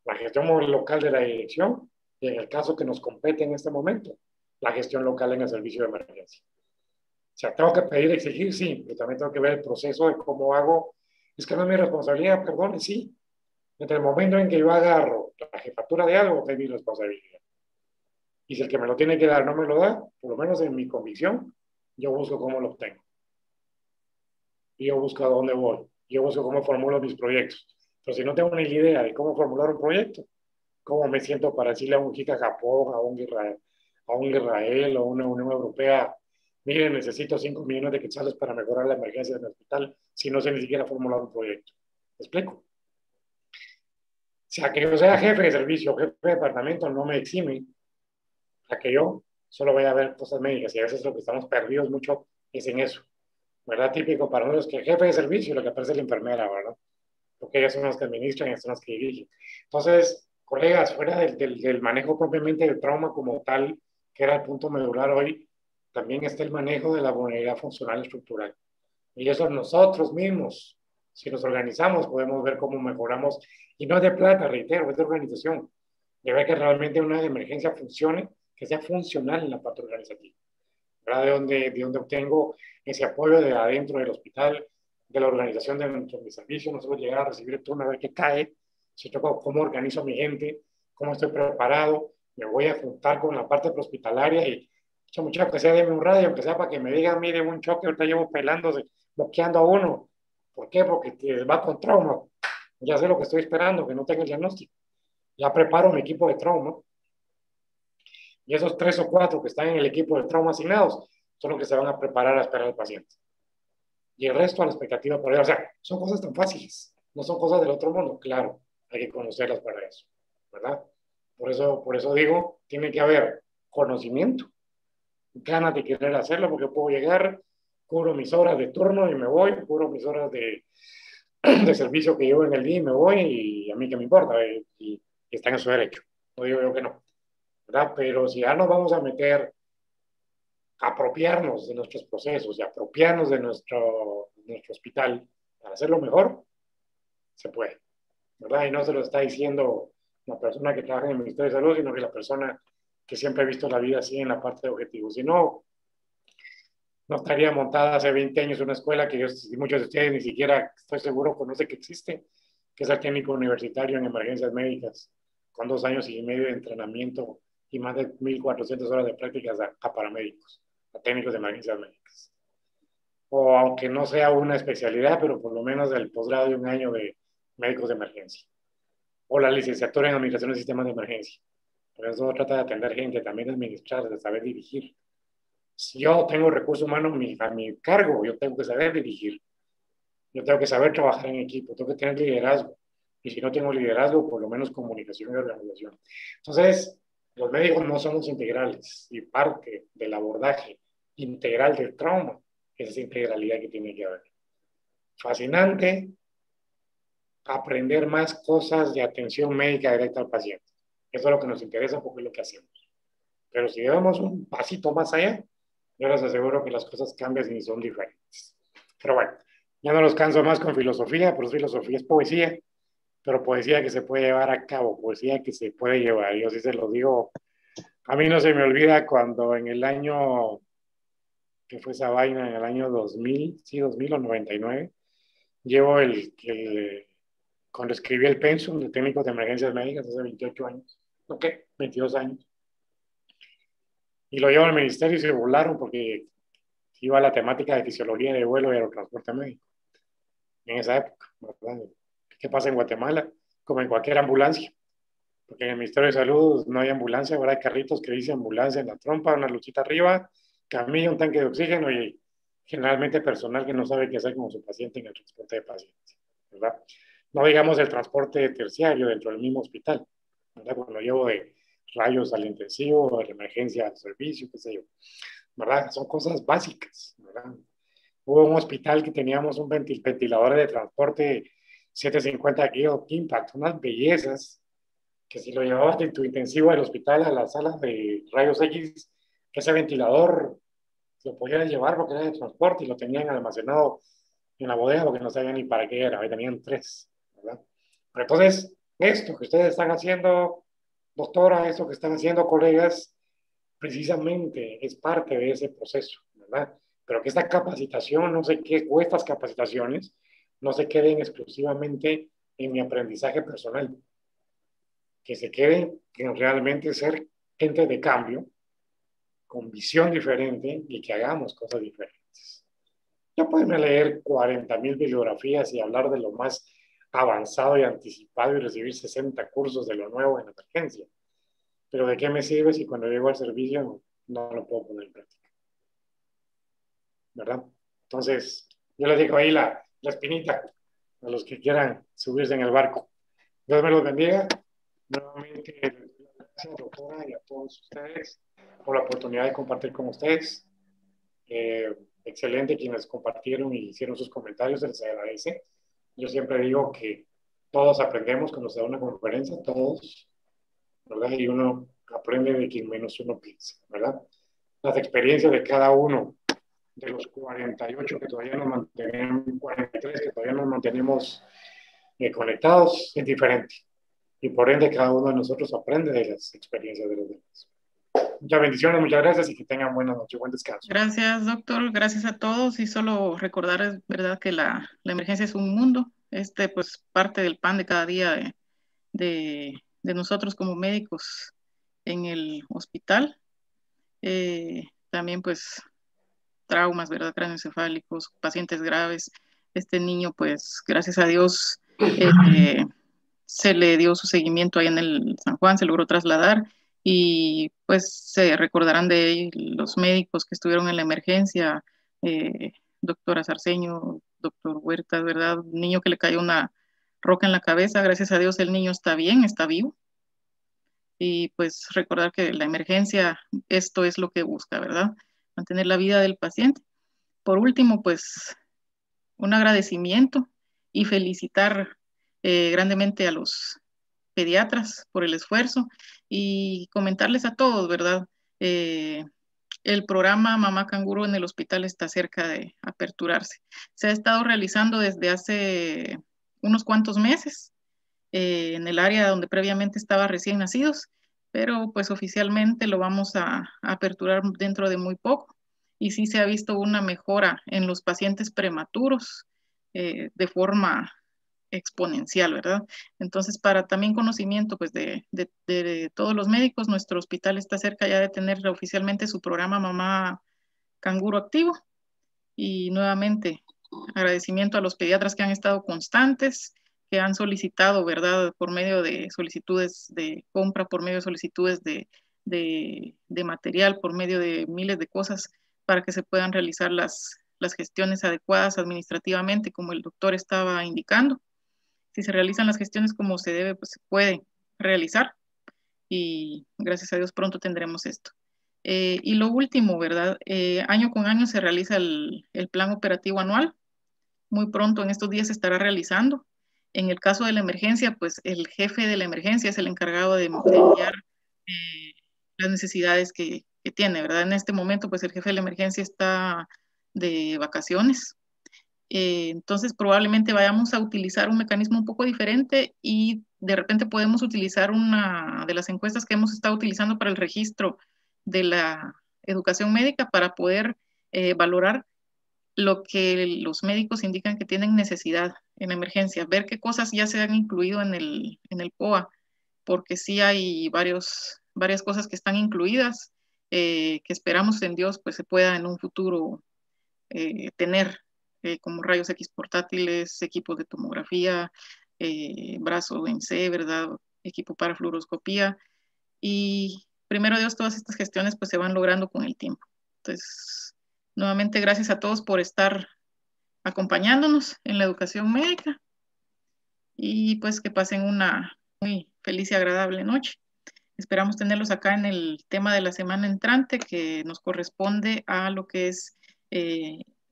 La gestión local de la dirección, y en el caso que nos compete en este momento, la gestión local en el servicio de emergencia. O sea, tengo que pedir, exigir, sí, pero también tengo que ver el proceso de cómo hago. Es que no es mi responsabilidad, perdón, sí. Entre el momento en que yo agarro la jefatura de algo, es mi responsabilidad. Y si el que me lo tiene que dar no me lo da, por lo menos en mi convicción, yo busco cómo lo obtengo. Y yo busco a dónde voy. Yo busco cómo formulo mis proyectos. Pero si no tengo ni idea de cómo formular un proyecto, ¿cómo me siento para decirle a un chica Japón, a un Israel o una Unión Europea, miren, necesito 5 millones de quetzales para mejorar la emergencia del hospital, si no sé ni siquiera formular un proyecto? ¿Me explico? O sea, que yo sea jefe de servicio, jefe de departamento, no me exime a que yo solo voy a ver cosas médicas, y a veces lo que estamos perdidos mucho es en eso, ¿verdad? Típico para nosotros que el jefe de servicio, lo que aparece es la enfermera, ¿verdad? Porque ellas son las que administran y son las que dirigen. Entonces, colegas, fuera del manejo propiamente del trauma como tal, que era el punto medular hoy, también está el manejo de la vulnerabilidad funcional estructural. Y eso nosotros mismos, si nos organizamos, podemos ver cómo mejoramos. Y no es de plata, reitero, es de organización. De ver que realmente una emergencia funcione, que sea funcional en la parte organizativa. ¿Verdad? De donde obtengo ese apoyo de adentro del hospital, de la organización de nuestro servicio, no solo llegar a recibir el turno a ver qué cae, sino cómo organizo a mi gente, cómo estoy preparado, me voy a juntar con la parte hospitalaria y, muchachos, que sea, deme un radio, aunque sea para que me digan, mire, un choque, ahorita llevo pelándose, bloqueando a uno, ¿Por qué? Porque va con trauma. Ya sé lo que estoy esperando, que no tenga el diagnóstico. Ya preparo mi equipo de trauma. Y esos 3 o 4 que están en el equipo de trauma asignados son los que se van a preparar a esperar al paciente. Y el resto a la expectativa por él. O sea, son cosas tan fáciles. No son cosas del otro mundo. Claro, hay que conocerlas para eso, ¿verdad? Por eso digo, tiene que haber conocimiento, ganas de querer hacerlo, porque puedo llegar, cubro mis horas de turno y me voy, cubro mis horas de servicio que llevo en el día y me voy, y a mí que me importa, y están en su derecho. No digo yo que no, ¿verdad? Pero si ya nos vamos a meter, apropiarnos de nuestros procesos y apropiarnos de nuestro hospital para hacerlo mejor, se puede, ¿verdad? Y no se lo está diciendo la persona que trabaja en el Ministerio de Salud, sino que la persona que siempre ha visto la vida así en la parte de objetivos. Si no, no estaría montada hace 20 años una escuela que muchos de ustedes ni siquiera, estoy seguro, conoce que existe, que es el técnico universitario en emergencias médicas, con 2 años y medio de entrenamiento y más de 1.400 horas de prácticas a paramédicos, a técnicos de emergencias médicas. O aunque no sea una especialidad, pero por lo menos el posgrado de 1 año de médicos de emergencia. O la licenciatura en administración de sistemas de emergencia. Pero eso trata de atender gente, también de administrar, de saber dirigir. Si yo tengo recursos humanos a mi cargo, yo tengo que saber dirigir. Yo tengo que saber trabajar en equipo, tengo que tener liderazgo. Y si no tengo liderazgo, por lo menos comunicación y organización. Entonces, los médicos no somos integrales y parte del abordaje integral del trauma es esa integralidad que tiene que haber. Fascinante aprender más cosas de atención médica directa al paciente. Eso es lo que nos interesa porque es lo que hacemos. Pero si damos un pasito más allá, yo les aseguro que las cosas cambian y son diferentes. Pero bueno, ya no los canso más con filosofía, pero filosofía es poesía, pero poesía que se puede llevar a cabo, poesía que se puede llevar. Yo sí se lo digo, a mí no se me olvida cuando en el año, que fue esa vaina, en el año 2000, sí, 2000 o 99, llevo cuando escribí el pensum de técnicos de emergencias médicas hace 28 años, ¿ok? 22 años. Y lo llevo al ministerio y se burlaron porque iba a la temática de fisiología de vuelo y aerotransporte médico. En esa época, ¿verdad? ¿Qué pasa en Guatemala? Como en cualquier ambulancia. Porque en el Ministerio de Salud no hay ambulancia, ahora hay carritos que dice ambulancia en la trompa, una luchita arriba, camilla, un tanque de oxígeno y generalmente personal que no sabe qué hacer con su paciente en el transporte de pacientes, ¿verdad? No digamos el transporte terciario dentro del mismo hospital, ¿verdad? Cuando llevo de rayos al intensivo, de la emergencia al servicio, qué sé yo, ¿verdad? Son cosas básicas, ¿verdad? Hubo un hospital que teníamos un ventilador de transporte 750 kilo impact, unas bellezas, que si lo llevabas de tu intensivo del hospital a la sala de rayos X, ese ventilador lo podían llevar porque era de transporte y lo tenían almacenado en la bodega porque no sabían ni para qué era, ahí tenían 3, ¿verdad? Pero entonces, esto que ustedes están haciendo, doctora, esto que están haciendo, colegas, precisamente es parte de ese proceso, ¿verdad? Pero que esta capacitación, no sé qué, o estas capacitaciones, no se queden exclusivamente en mi aprendizaje personal, que se queden en realmente ser gente de cambio, con visión diferente y que hagamos cosas diferentes. Ya pueden leer 40,000 bibliografías y hablar de lo más avanzado y anticipado y recibir 60 cursos de lo nuevo en emergencia. Pero ¿de qué me sirve si cuando llego al servicio no lo puedo poner en práctica? ¿Verdad? Entonces, yo les dejo ahí la espinita a los que quieran subirse en el barco. Dios me los bendiga. Nuevamente, gracias, doctora, y a todos ustedes por la oportunidad de compartir con ustedes. Excelente quienes compartieron y hicieron sus comentarios, se les agradece. Yo siempre digo que todos aprendemos cuando se da una conferencia, todos, ¿verdad? Y uno aprende de quien menos uno piensa, ¿verdad? Las experiencias de cada uno de los 48 que todavía nos mantenemos, 43 que todavía nos mantenemos conectados, es diferente. Y por ende, cada uno de nosotros aprende de las experiencias de los demás. Muchas bendiciones, muchas gracias y que tengan buena noche, buen descanso. Gracias, doctor. Gracias a todos. Y solo recordar, es verdad que la emergencia es un mundo. Pues, parte del pan de cada día de nosotros como médicos en el hospital. También, pues, traumas, ¿verdad? Cráneoencefálicos, pacientes graves. Este niño, pues, gracias a Dios, se le dio su seguimiento ahí en el San Juan, se logró trasladar y pues se recordarán de los médicos que estuvieron en la emergencia, doctora Sarceño, doctor Huerta, ¿verdad? Un niño que le cayó una roca en la cabeza, gracias a Dios el niño está bien, está vivo. Y pues recordar que la emergencia, esto es lo que busca, ¿verdad? Mantener la vida del paciente. Por último, pues un agradecimiento y felicitar grandemente a los pediatras por el esfuerzo y comentarles a todos, ¿verdad? El programa Mamá Canguro en el hospital está cerca de aperturarse. Se ha estado realizando desde hace unos cuantos meses en el área donde previamente estaba recién nacidos, pero pues oficialmente lo vamos a aperturar dentro de muy poco. Y sí se ha visto una mejora en los pacientes prematuros de forma exponencial, ¿verdad? Entonces, para también conocimiento pues de todos los médicos, nuestro hospital está cerca ya de tener oficialmente su programa Mamá Canguro activo. Y nuevamente, agradecimiento a los pediatras que han estado constantes, que han solicitado, ¿verdad? Por medio de solicitudes de compra, por medio de solicitudes de material, por medio de miles de cosas para que se puedan realizar las gestiones adecuadas administrativamente, como el doctor estaba indicando. Si se realizan las gestiones como se debe, pues se puede realizar y gracias a Dios pronto tendremos esto. Y lo último, ¿verdad? Año con año se realiza el plan operativo anual. Muy pronto en estos días se estará realizando. En el caso de la emergencia, pues el jefe de la emergencia es el encargado de enviar las necesidades que tiene, ¿verdad? En este momento, pues el jefe de la emergencia está de vacaciones. Entonces probablemente vayamos a utilizar un mecanismo un poco diferente y de repente podemos utilizar una de las encuestas que hemos estado utilizando para el registro de la educación médica para poder valorar lo que los médicos indican que tienen necesidad en emergencia, ver qué cosas ya se han incluido en el POA, porque sí hay varias cosas que están incluidas, que esperamos en Dios pues se pueda en un futuro tener, como rayos X portátiles, equipos de tomografía, brazo en C, ¿verdad? Equipo para fluoroscopía. Y primero Dios, todas estas gestiones pues se van logrando con el tiempo. Entonces, nuevamente gracias a todos por estar acompañándonos en la educación médica y pues que pasen una muy feliz y agradable noche. Esperamos tenerlos acá en el tema de la semana entrante que nos corresponde a lo que es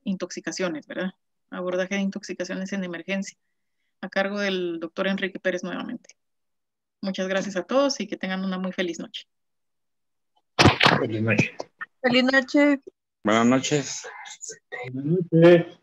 intoxicaciones, ¿verdad? Abordaje de intoxicaciones en emergencia, a cargo del doctor Enrique Pérez nuevamente. Muchas gracias a todos y que tengan una muy feliz noche. Feliz noche. Feliz noche. Buenas noches. Buenas noches.